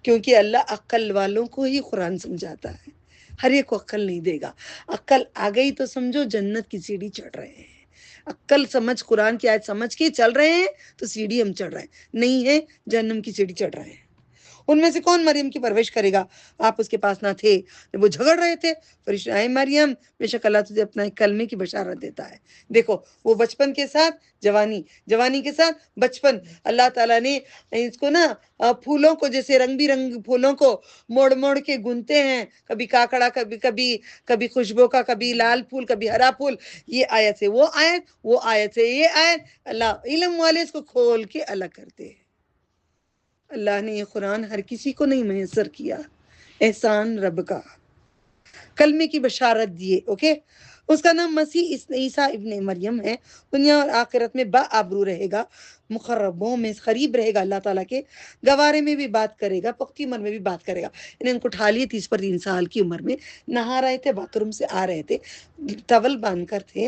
Speaker 2: کیونکہ اللہ عقل والوں کو ہی قرآن سمجھاتا ہے، ہر ایک کو عقل نہیں دے گا۔ عقل آ گئی تو سمجھو جنت کی سیڑھی چڑھ رہے ہیں، عقل سمجھ، قرآن کی آیت سمجھ کے چل رہے ہیں تو سیڑھی ہم چڑھ رہے ہیں، نہیں ہے جہنم کی سیڑھی چڑھ رہے ہیں۔ ان میں سے کون مریم کی پرورش کرے گا؟ آپ اس کے پاس نہ تھے جب وہ جھگڑ رہے تھے، فرشتے اے مریم، بے شک اللہ تجھے اپنا ایک کلمے کی بشارت دیتا ہے۔ دیکھو وہ بچپن کے ساتھ جوانی، جوانی کے ساتھ بچپن، اللہ تعالیٰ نے اس کو نا پھولوں کو، جیسے رنگ برنگ پھولوں کو موڑ موڑ کے گنتے ہیں، کبھی کاکڑا، کبھی خوشبو کا، کبھی لال پھول، کبھی ہرا پھول، یہ آیت سے وہ آیت، وہ آیت سے یہ آیت، اللہ علم والے اس کو کھول کے الگ کرتے ہیں۔ اللہ نے یہ قرآن ہر کسی کو نہیں میسر کیا، احسان رب کا، کلمے کی بشارت دیے، اوکے۔ اس کا نام مسیح عیسیٰ ابن مریم ہے، دنیا اور آخرت میں باآبرو رہے گا، مقربوں میں قریب رہے گا، اللہ تعالیٰ کے گوارے میں بھی بات کرے گا، پختی عمر میں بھی بات کرے گا۔ انہیں ان کو اٹھا لیے 30 پر 3 سال کی عمر میں، نہا رہے تھے، باتھ روم سے آ رہے تھے، ٹاول باندھ کر تھے،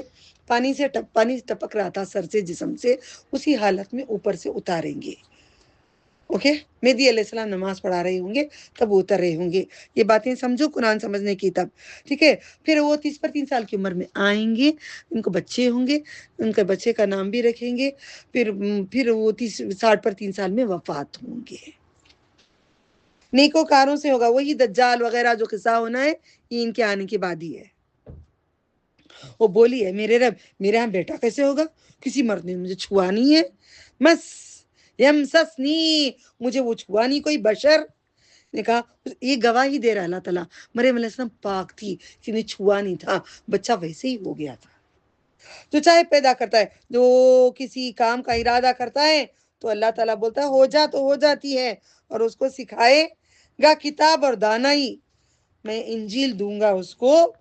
Speaker 2: پانی ٹپک رہا تھا سر سے، جسم سے، اسی حالت میں اوپر سے اتاریں گے، اوکے۔ مہدی علیہ السلام نماز پڑھا رہے ہوں گے، تب وہ اتر رہے ہوں گے، یہ باتیں سمجھو قرآن سمجھنے کی تب، ٹھیک ہے۔ پھر وہ 30 پر 3 سال کی عمر میں آئیں گے، ان کو بچے ہوں گے، ان کے بچے کا نام بھی رکھیں گے، پھر وہ 60 پر 3 سال میں وفات ہوں گے۔ نیکوکاروں سے ہوگا. وہی دجال وغیرہ جو قصہ ہونا ہے یہ ان کے آنے کے بعد ہی ہے. وہ بولی ہے میرے رب میرے ہاں بیٹا کیسے ہوگا, کسی مرد نے مجھے چھوا نہیں ہے, مس یمسسنی, مجھے وہ چھوا نہیں کوئی بشر. نے کہا یہ گواہی دے رہا اللہ تعالیٰ مریم علیہ السلام پاک تھی, کسی نے چھوا نہیں تھا, بچہ ویسے ہی ہو گیا تھا. جو چاہے پیدا کرتا ہے, جو کسی کام کا ارادہ کرتا ہے تو اللہ تعالیٰ بولتا ہے ہو جا تو ہو جاتی ہے, اور اس کو سکھائے گا کتاب اور دانائی. میں انجیل دوں گا اس کو,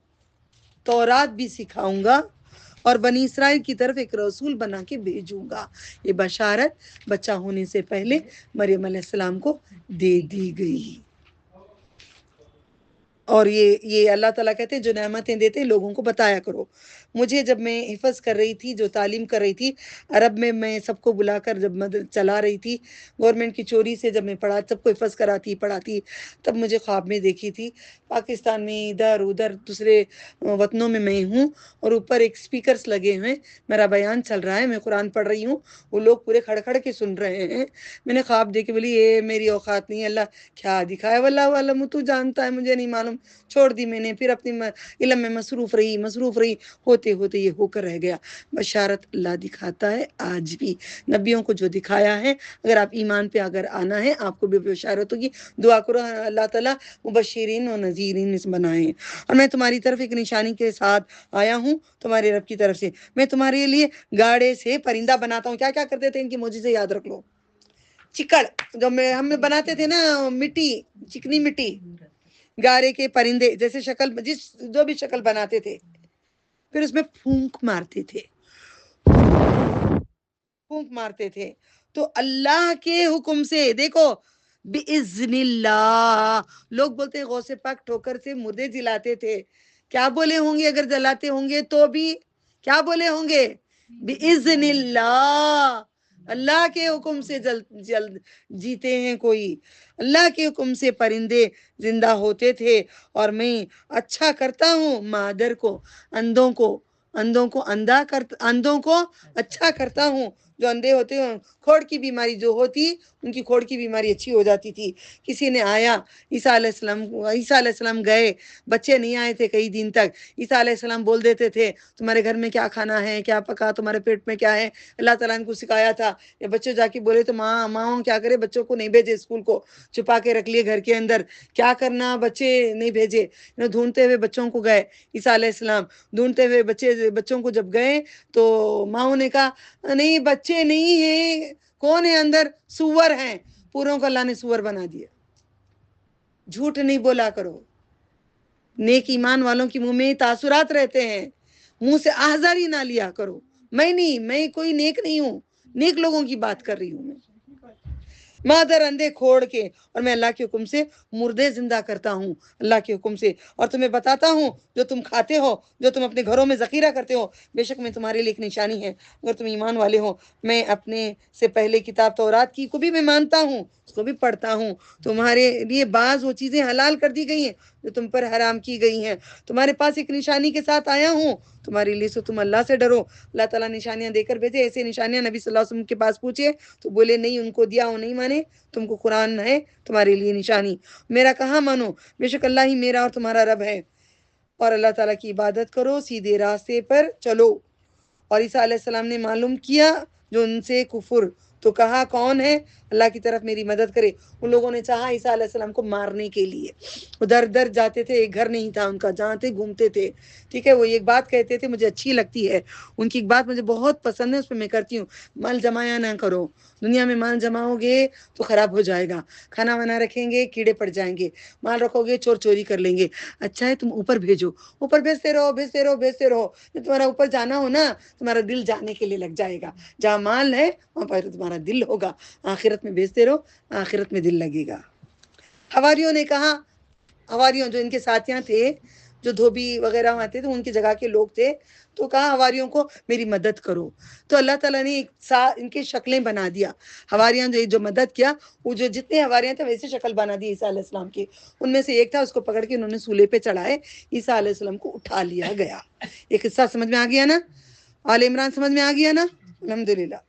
Speaker 2: تورات بھی سکھاؤں گا, اور بنی اسرائیل کی طرف ایک رسول بنا کے بھیجوں گا. یہ بشارت بچہ ہونے سے پہلے مریم علیہ السلام کو دے دی گئی. اور یہ اللہ تعالیٰ کہتے ہیں جو نعمتیں دیتے لوگوں کو بتایا کرو. مجھے جب میں حفظ کر رہی تھی, جو تعلیم کر رہی تھی عرب میں سب کو بلا کر جب چلا رہی تھی گورنمنٹ کی چوری سے, جب میں سب کو حفظ کراتی پڑھاتی, تب مجھے خواب میں دیکھی تھی پاکستان میں ادھر ادھر دوسرے وطنوں میں ہوں, اور اوپر ایک سپیکرز لگے ہوئے, میرا بیان چل رہا ہے, میں قرآن پڑھ رہی ہوں, وہ لوگ پورے کھڑ کھڑ کے سن رہے ہیں. میں نے خواب دیکھے بولی یہ میری اوقات نہیں, اللہ کیا دکھایا, واللہ عالم, تو جانتا ہے مجھے نہیں معلوم. چھوڑ دی میں نے, پھر اپنی علم میں مصروف رہی, ہوتے ہوتے یہ ہو کر رہ گیا. بشارت اللہ دکھاتا ہے آج بھی, نبیوں کو جو دکھایا ہے, اگر آپ ایمان پہ اگر آنا ہے آپ کو بھی بشارت ہوگی. دعا کرو اللہ تعالیٰ مبشرین و نذیرین اس بنائیں. اور میں تمہاری طرف ایک نشانی کے ساتھ آیا ہوں تمہارے رب کی طرف سے, میں تمہارے لیے گاڑے سے پرندہ بناتا ہوں. کیا کیا کرتے تھے ان کی معجزے یاد رکھ لو. چکڑ جو ہم بناتے تھے نا, مٹی, چکنی مٹی, گارے کے پرندے جیسے شکل, جو بھی شکل بناتے تھے, پھر اس میں پھونک مارتے تھے. تو اللہ کے حکم سے, دیکھو بِإِذْنِ اللہ. لوگ بولتے ہیں غوث پاک ٹھوکر سے مردے جلاتے تھے, کیا بولے ہوں گے اگر جلاتے ہوں گے تو بھی, کیا بولے ہوں گے, بِإِذْنِ اللہ. اللہ کے حکم سے جیتے ہیں کوئی, اللہ کے حکم سے پرندے زندہ ہوتے تھے. اور میں اچھا کرتا ہوں مادر کو, اندھوں کو اچھا کرتا ہوں. جو اندھے ہوتے ہیں کھوڑ کی بیماری جو ہوتی, ان کی کھوڑ کی بیماری اچھی ہو جاتی تھی. کسی نے آیا, عیسیٰ علیہ السلام گئے, بچے نہیں آئے تھے کئی دن تک. عیسیٰ علیہ السلام بول دیتے تھے تمہارے گھر میں کیا کھانا ہے, کیا پکا, تمہارے پیٹ میں کیا ہے. اللہ تعالیٰ نے کو سکھایا تھا, یا بچے جا کے بولے تو ماں کیا کرے, بچوں کو نہیں بھیجے اسکول کو, چھپا کے رکھ لیے گھر کے اندر. کیا کرنا, بچے نہیں بھیجے, ڈھونڈتے ہوئے بچوں کو گئے. عیسیٰ علیہ السلام ڈھونڈتے ہوئے بچوں کو جب گئے تو ماؤں نے کہا نہیں بچے نہیں ہیں, کون ہے اندر, سور ہیں. پوروں کو اللہ نے سور بنا دیا. جھوٹ نہیں بولا کرو. نیک ایمان والوں کی منہ میں تاثرات رہتے ہیں, منہ سے آہذار ہی نہ لیا کرو. میں کوئی نیک نہیں ہوں, نیک لوگوں کی بات کر رہی ہوں. میں مادر اندھے کھوڑ کے, اور میں اللہ کے حکم سے مردے زندہ کرتا ہوں, اللہ کے حکم سے. اور تمہیں بتاتا ہوں جو تم کھاتے ہو, جو تم اپنے گھروں میں ذخیرہ کرتے ہو, بے شک میں تمہارے لیے ایک نشانی ہے اگر تم ایمان والے ہو. میں اپنے سے پہلے کتاب تورات کی کو بھی میں مانتا ہوں, اس کو بھی پڑھتا ہوں. تمہارے لیے بعض وہ چیزیں حلال کر دی گئی ہیں جو تم پر حرام کی گئی ہیں. تمہارے پاس ایک نشانی کے ساتھ آیا ہوں تمہارے لیے, سو تم اللہ سے ڈرو. اللہ تعالیٰ نشانیاں دے کر بھیجے. ایسے نشانیاں نبی صلی اللہ علیہ وسلم کے پاس پوچھے تو بولے نہیں, ان کو دیا, وہ نہیں مانے. تم کو قرآن ہے تمہارے لیے نشانی, میرا کہاں مانو, بے شک اللہ ہی میرا اور تمہارا رب ہے. اور اللہ تعالیٰ کی عبادت کرو, سیدھے راستے پر چلو. اور عیسیٰ علیہ السلام نے معلوم کیا جو ان سے کفر, تو کہا کون ہے اللہ کی طرف میری مدد کرے. ان لوگوں نے چاہا عیسیٰ علیہ السلام کو مارنے کے لیے, ادھر ادھر جاتے تھے, ایک گھر نہیں تھا ان کا جہاں تھے گھومتے تھے. ٹھیک ہے, وہ ایک بات کہتے تھے مجھے اچھی لگتی ہے, ان کی ایک بات مجھے بہت پسند ہے, اس پہ میں کرتی ہوں. مال جمایا نہ کرو, دنیا میں مال جماؤ گے تو خراب ہو جائے گا. کھانا وانا رکھیں گے کیڑے پڑ جائیں گے, مال رکھو گے چور چوری کر لیں گے. اچھا ہے تم اوپر بھیجو, اوپر بھیجتے رہو. جب تمہارا اوپر جانا ہو نا, تمہارا دل جانے کے لیے لگ جائے گا. جہاں مال ہے وہاں پر تمہارا دل ہوگا. آخرت میں بھیجتے رہو, آخرت میں دل لگے گا. حواریوں نے کہا, حواریوں جو ان کے ساتھیاں تھے, جو دھوبی وغیرہ آتے تھے, ان کی جگہ کے لوگ تھے, تو کہا حواریوں کو میری مدد کرو. تو اللہ تعالیٰ نے ان کی شکلیں بنا دیا. حواریاں جو مدد کیا, وہ جو جتنے حواریاں تھے ویسے شکل بنا دی عیسیٰ علیہ السلام کی. ان میں سے ایک تھا, اس کو پکڑ کے انہوں نے سولے پہ چڑھائے, عیسیٰ علیہ السلام کو اٹھا لیا گیا. یہ قصہ سمجھ میں آ گیا نا, آل عمران سمجھ میں آ گیا نا, الحمدللہ.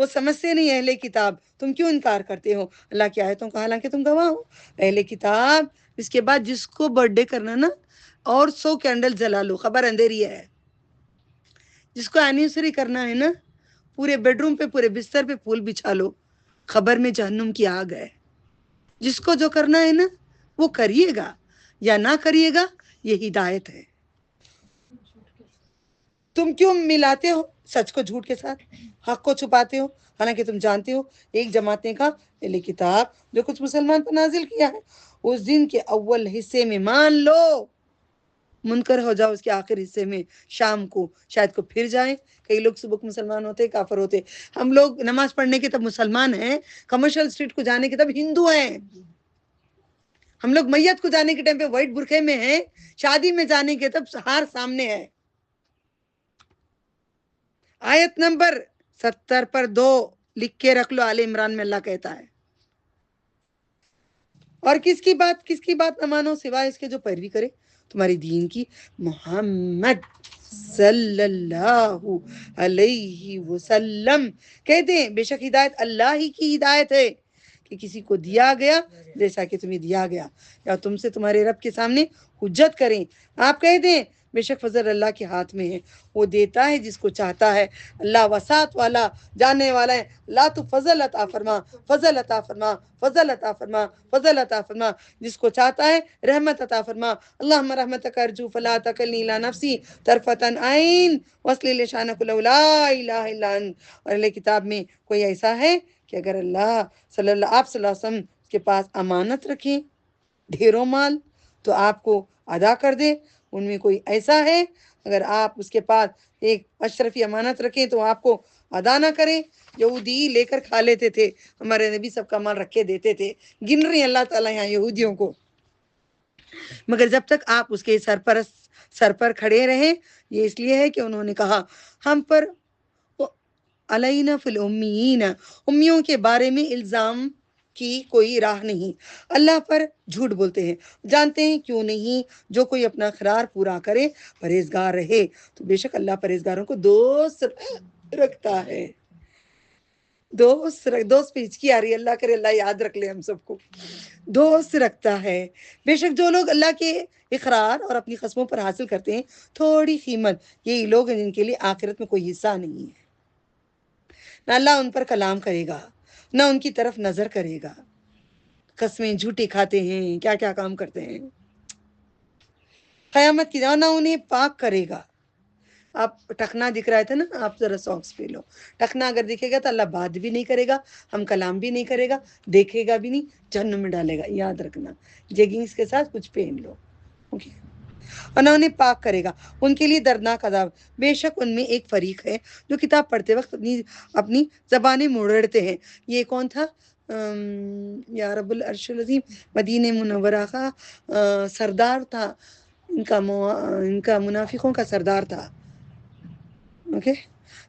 Speaker 2: وہ سمجھتے نہیں اہل کتاب، تم کیوں انکار کرتے ہو اللہ کی آیتوں کا حالانکہ تم گواہ ہو۔ اہل کتاب اس کے بعد جس کو برتھ ڈے کرنا نا اور 100 کینڈل جلا لو، خبر اندھیری ہے۔ جس کو اینیورسری کرنا ہے نا پورے بیڈ روم پہ پورے بستر پہ پھول بچھا لو، خبر میں جہنم کی آگ ہے۔ جس کو جو کرنا ہے نا وہ کریے گا یا نہ کریے گا، یہ ہدایت ہے۔ تم کیوں ملاتے ہو سچ کو جھوٹ کے ساتھ، حق کو چھپاتے ہو حالانکہ تم جانتے ہو ایک جماعت نے کہا اہل کتاب جو کچھ مسلمان پر نازل کیا ہے اس دن کے اول حصے میں مان لو، منکر ہو جاؤ اس کے آخر حصے میں شام کو، شاید کو پھر جائیں۔ کئی لوگ صبح مسلمان ہوتے کافر ہوتے، ہم لوگ نماز پڑھنے کے تب مسلمان ہیں، کمرشل اسٹریٹ کو جانے کے تب ہندو ہیں، ہم لوگ میت کو جانے کے ٹائم پہ وائٹ برقعے میں ہیں، شادی میں جانے کے تب ہار سامنے ہے۔ آیت نمبر 70 پر 2 لکھ کے رکھ لو، آل عمران میں اللہ کہتا ہے۔ اور کس کی بات نہ مانو سوائے اس کے جو پیروی کرے تمہاری دین کی، محمد صلی اللہ علیہ وسلم کہتے ہیں بے شک ہدایت اللہ ہی کی ہدایت ہے کہ کسی کو دیا گیا جیسا کہ تمہیں دیا گیا، یا تم سے تمہارے رب کے سامنے حجت کریں۔ آپ کہہ دیں بے شک فضل اللہ کے ہاتھ میں ہے، وہ دیتا ہے جس کو چاہتا ہے، اللہ وسعت والا جاننے والا ہے۔ اللہ تو فضل عطا فرما، فضل عطا فرما، فضل عطا فرما، فضل عطا فرما، جس کو چاہتا ہے رحمت عطا فرما۔ اللہم رحمتک ارجو فلا تکلنی الی نفسی طرفۃ عین واصلح لي شأنک لو لا الہ الا انت۔ اور اہل کتاب میں کوئی ایسا ہے کہ اگر آپ صلی اللہ علیہ وسلم کے پاس امانت رکھیں ڈھیروں مال تو آپ کو ادا کر دے؟ ان میں کوئی ایسا ہے اگر آپ اس کے پاس ایک اشرفی امانت رکھیں تو آپ کو ادا نہ کریں؟ یہودی لے کر کھا لیتے تھے، ہمارے نبی سب کا مال رکھ کے دیتے تھے۔ گن رہی ہیں اللہ تعالیٰ یہاں یہودیوں کو، مگر جب تک آپ اس کے سر پر کھڑے رہیں، یہ اس لیے ہے کہ انہوں نے کہا ہم پر علینا فی الامیین، امیوں کے بارے میں الزام کی کوئی راہ نہیں، اللہ پر جھوٹ بولتے ہیں، جانتے ہیں کیوں نہیں جو کوئی اپنا اقرار پورا کرے پرہیزگار رہے تو بے شک اللہ پرہیزگاروں کو دوست رکھتا ہے۔ دوست پہ ہچکی آ رہی ہے، اللہ کرے اللہ یاد رکھ لے ہم سب کو، دوست رکھتا ہے۔ بے شک جو لوگ اللہ کے اقرار اور اپنی قسموں پر حاصل کرتے ہیں تھوڑی قیمت، یہی لوگ ہیں جن کے لیے آخرت میں کوئی حصہ نہیں ہے، نہ اللہ ان پر کلام کرے گا نہ ان کی طرف نظر کرے گا۔ قسمیں جھوٹی کھاتے ہیں، کیا کیا کام کرتے ہیں، قیامت کی نہ انہیں پاک کرے گا۔ آپ ٹخنا دکھ رہا تھا نا، آپ ذرا ساکس پہ لو، ٹخنا اگر دکھے گا تو اللہ بات بھی نہیں کرے گا، ہم کلام بھی نہیں کرے گا، دیکھے گا بھی نہیں، جہنم میں ڈالے گا، یاد رکھنا۔ جیگنگز کے ساتھ کچھ پہن لو، اوکے۔ اور نہ انہیں پاک کرے گا، ان کے لیے دردناک عذاب۔ بے شک ان میں ایک فریق ہے جو کتاب پڑھتے وقت اپنی زبانیں موڑتے ہیں۔ یہ کون تھا؟ یا رب العرش العظیم، مدینہ منورہ کا سردار تھا، ان کا منافقوں کا سردار تھا، اوکے،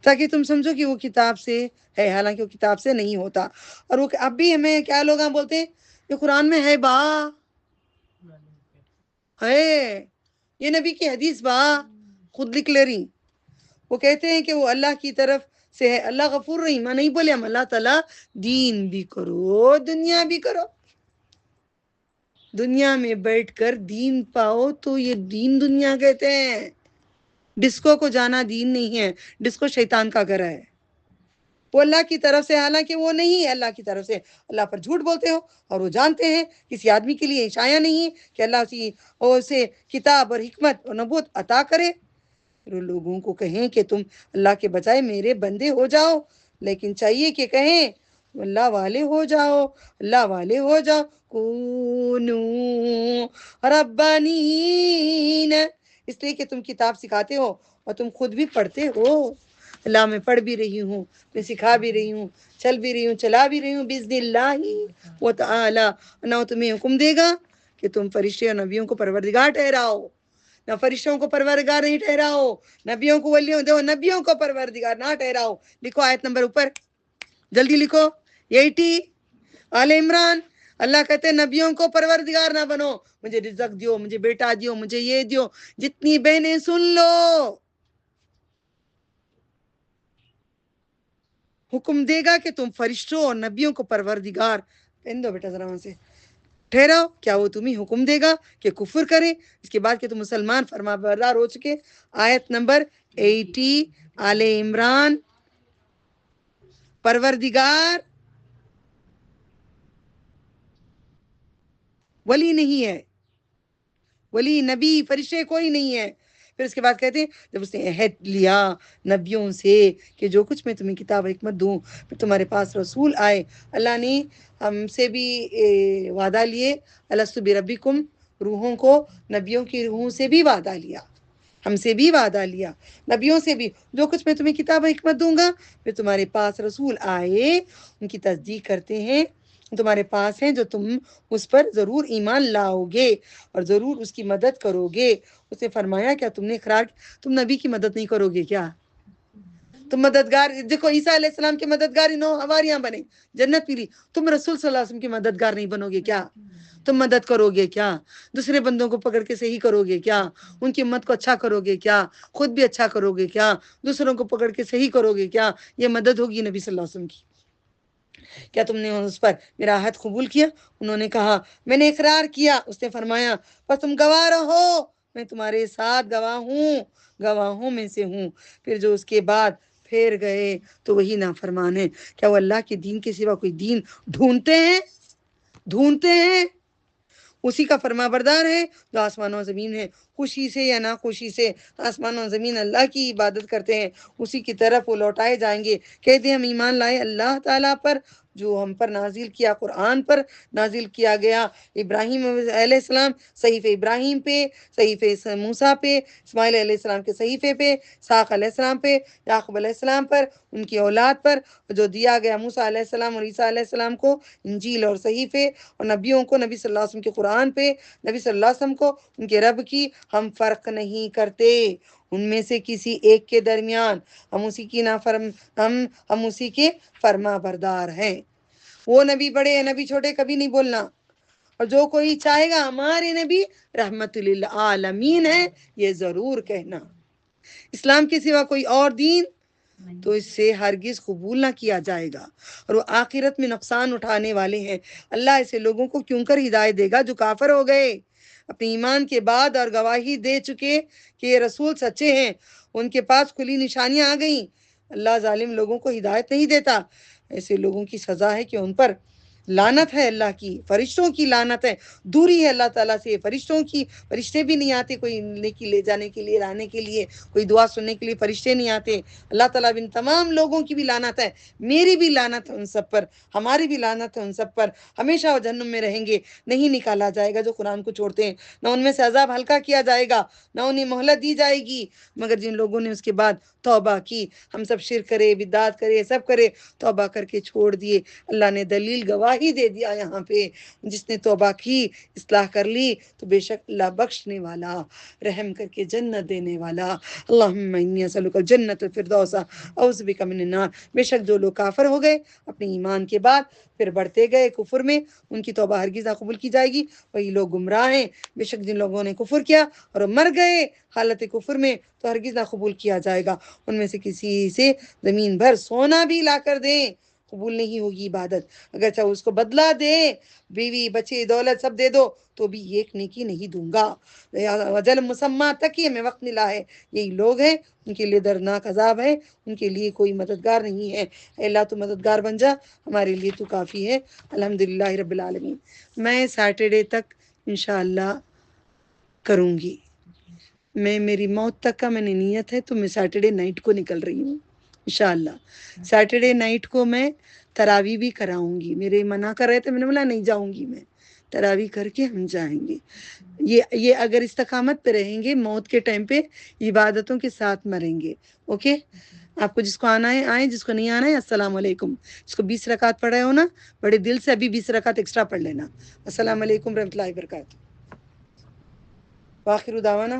Speaker 2: تاکہ تم سمجھو کہ وہ کتاب سے ہے حالانکہ وہ کتاب سے نہیں ہوتا۔ اور وہ اب بھی ہمیں کیا لوگ بولتے ہیں یہ قرآن میں ہے با، ہے یہ نبی کی حدیث با، خود لکھ لے رہی۔ وہ کہتے ہیں کہ وہ اللہ کی طرف سے ہے، اللہ غفور رحیم، نہیں بولے ہم اللہ تعالیٰ دین بھی کرو دنیا بھی کرو، دنیا میں بیٹھ کر دین پاؤ تو یہ دین دنیا کہتے ہیں۔ ڈسکو کو جانا دین نہیں ہے، ڈسکو شیطان کا گھر ہے، وہ اللہ کی طرف سے حالانکہ وہ نہیں ہے اللہ کی طرف سے۔ اللہ پر جھوٹ بولتے ہو اور وہ جانتے ہیں کسی آدمی کے لیے شایع نہیں ہے کہ اللہ اسے کتاب اور حکمت اور نبوت عطا کرے۔ پھر لوگوں کو کہیں کہ تم اللہ کے بجائے میرے بندے ہو جاؤ، لیکن چاہیے کہ کہیں اللہ والے ہو جاؤ، اللہ والے ہو جاؤ، کونو ربانین، اس لیے کہ تم کتاب سکھاتے ہو اور تم خود بھی پڑھتے ہو۔ اللہ میں پڑھ بھی رہی ہوں، میں سکھا بھی رہی ہوں، چل بھی رہی ہوں، چلا بھی رہی ہوں باذن اللہ و تعالی۔ نہ تمہیں حکم دے گا کہ تم فرشتے اور نبیوں کو پروردگار ٹھہراؤ، نہ فرشتوں کو پروردگار نہیں ٹھہراؤ، نبیوں کو ولیوں دو، نبیوں کو پروردگار نہ ٹھہراؤ۔ لکھو آیت نمبر اوپر، جلدی لکھو، 80 آل عمران۔ اللہ کہتے ہیں نبیوں کو پروردگار نہ بنو، مجھے رزق دیو، مجھے بیٹا دیو، مجھے یہ دیو۔ جتنی بہنیں سن لو، حکم دے گا کہ تم فرشتوں اور نبیوں کو پروردگار، پہن دو بیٹا ذرا وہاں سے، ٹھہراؤ، کیا وہ تمہیں حکم دے گا کہ کفر کرے اس کے بعد کہ تم مسلمان فرما بردار ہو چکے؟ آیت نمبر 80 آل عمران۔ پروردگار ولی نہیں ہے، ولی نبی فرشتے کوئی نہیں ہے۔ پھر اس کے بعد کہتے ہیں جب اس نے عہد لیا نبیوں سے کہ جو کچھ میں تمہیں کتاب حکمت دوں، پھر تمہارے پاس رسول آئے، اللہ نے ہم سے بھی وعدہ لیے، الست بربکم، روحوں کو نبیوں کی روحوں سے بھی وعدہ لیا، ہم سے بھی وعدہ لیا، نبیوں سے بھی، جو کچھ میں تمہیں کتاب حکمت دوں گا، پھر تمہارے پاس رسول آئے، ان کی تصدیق کرتے ہیں، تمہارے پاس ہیں جو تم اس پر ضرور ایمان لاؤ گے اور ضرور اس کی مدد کرو گے۔ اس نے فرمایا کیا تم نے اقرار، تم نبی کی مدد نہیں کرو گے کیا؟ تم مددگار، دیکھو عیسیٰ علیہ السلام کے مددگار ہمارے یہاں بنے، جنت ملی، تم رسول صلی اللہ علیہ وسلم کے مددگار نہیں بنو گے کیا؟ تم مدد کرو گے کیا؟ دوسرے بندوں کو پکڑ کے صحیح کرو گے کیا؟ ان کی امت کو اچھا کرو گے کیا؟ خود بھی اچھا کرو گے کیا؟ دوسروں کو پکڑ کے صحیح کرو گے کیا؟ یہ مدد ہوگی نبی صلی اللہ علیہ وسلم کی۔ کیا تم نے اس پر میرا عہد قبول کیا؟ انہوں نے کہا میں نے اقرار کیا۔ اس نے فرمایا پس تم گواہ رہو، میں تمہارے ساتھ گواہ ہوں، گواہوں میں سے ہوں۔ پھر جو اس کے بعد پھیر گئے تو وہی نافرمان ہیں۔ کیا وہ اللہ کے دین کے سوا کوئی دین ڈھونڈتے ہیں؟ ڈھونڈتے ہیں؟ اسی کا فرما بردار ہے جو آسمان و زمین ہے، خوشی سے یا ناخوشی سے آسمان و زمین اللہ کی عبادت کرتے ہیں، اسی کی طرف وہ لوٹائے جائیں گے۔ کہتے ہیں ہم ایمان لائے اللہ تعالیٰ پر جو ہم پر نازل کیا، قرآن پر نازل کیا گیا، ابراہیم علیہ السلام صحیفہ ابراہیم پہ، صحیفہ موسیٰ پہ، اسماعیل علیہ السلام کے صحیفے پہ، اسحاق علیہ السلام پہ، یعقوب علیہ السلام پر، ان کی اولاد پر، جو دیا گیا موسیٰ علیہ السلام اور عیسیٰ علیہ السلام کو انجیل اور صحیفے، اور نبیوں کو نبی صلی اللہ علیہ وسلم کے قرآن پہ، نبی صلی اللہ علیہ وسلم کو ان کے رب کی، ہم فرق نہیں کرتے ان میں سے کسی ایک کے درمیان، ہم اسی کی ہم اسی کے فرما بردار ہیں۔ وہ نبی بڑے ہیں نبی چھوٹے کبھی نہیں بولنا، اور جو کوئی چاہے گا ہمارے نبی رحمت للعالمین ہے یہ ضرور کہنا۔ اسلام کے سوا کوئی اور دین تو اس سے ہرگز قبول نہ کیا جائے گا، اور وہ آخرت میں نقصان اٹھانے والے ہیں۔ اللہ ایسے لوگوں کو کیوں کر ہدایت دے گا جو کافر ہو گئے اپنے ایمان کے بعد اور گواہی دے چکے کہ یہ رسول سچے ہیں، ان کے پاس کھلی نشانیاں آ گئیں۔ اللہ ظالم لوگوں کو ہدایت نہیں دیتا، ایسے لوگوں کی سزا ہے کہ ان پر لعنت ہے، اللہ کی، فرشتوں کی لعنت ہے، دوری ہے اللہ تعالیٰ سے، فرشتے بھی نہیں آتے کوئی نیکی لے جانے کے لیے، لانے کے لیے، کوئی دعا سننے کے لیے فرشتے نہیں آتے۔ اللہ تعالیٰ ان تمام لوگوں کی بھی لعنت ہے، میری بھی لعنت ہے ان سب پر، ہماری بھی لعنت ہے ان سب پر، ہمیشہ وہ جہنم میں رہیں گے، نہیں نکالا جائے گا جو قرآن کو چھوڑتے ہیں، نہ ان میں سے عذاب ہلکا کیا جائے گا، نہ انہیں مہلت دی جائے گی، مگر جن لوگوں نے اس کے بعد توبہ کی، ہم سب شرک کرے، بدعات کرے، سب کرے، توبہ کر کے چھوڑ دیے، اللہ نے دلیل گواہی دے دیا یہاں پہ، جس نے توبہ کی، اصلاح کر لی تو بے شک اللہ بخشنے والا، رحم کر کے جنت دینے والا۔ اللہم انی اسألک الجنت الفردوس اعوذ بک من النار۔ بے شک جو لوگ کافر ہو گئے اپنے ایمان کے بعد پھر بڑھتے گئے کفر میں، ان کی توبہ ہرگز نہ قبول کی جائے گی، وہی لوگ گمراہ ہیں۔ بے شک جن لوگوں نے کفر کیا اور مر گئے حالت کفر میں تو ہرگز نہ قبول کیا جائے گا، ان میں سے کسی سے زمین بھر سونا بھی لا کر دیں قبول نہیں ہوگی عبادت، اگر چاہے اس کو بدلہ دے، بیوی بچے دولت سب دے دو تو بھی ایک نیکی نہیں دوں گا، وجل مسمى تک ہی ہمیں وقت ملا ہے۔ یہی لوگ ہیں ان کے لیے دردناک عذاب ہے، ان کے لیے کوئی مددگار نہیں ہے۔ اے اللہ تو مددگار بن جا، ہمارے لیے تو کافی ہے۔ الحمدللہ رب العالمین۔ میں سیٹرڈے تک انشاءاللہ کروں گی، میری موت تک کا میں نے نیت ہے، تو میں سیٹرڈے نائٹ کو نکل رہی ہوں انشاءاللہ۔ سیٹرڈے نائٹ کو میں تراویح بھی کراؤں گی، میرے منع کر رہے تھے، میں نے بولا نہیں جاؤں گی، میں تراویح کر کے ہم جائیں گے۔ یہ اگر استقامت پہ رہیں گے موت کے ٹائم پہ عبادتوں کے ساتھ مریں گے۔ اوکے، آپ کو جس کو آنا ہے آئیں، جس کو نہیں آنا ہے السلام علیکم۔ جس کو 20 رکعت پڑھ رہے ہو نا، بڑے دل سے ابھی 20 رکعت ایکسٹرا پڑھ لینا۔ السلام علیکم رحمۃ اللہ وبرکاتہ۔ وآخر دعوانا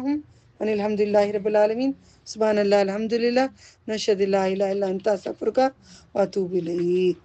Speaker 2: ان الحمدللہ رب العالمین۔ سبحان اللہ الحمدللہ، نشہد لا الہ الا انت استغفرک واتوب الیک۔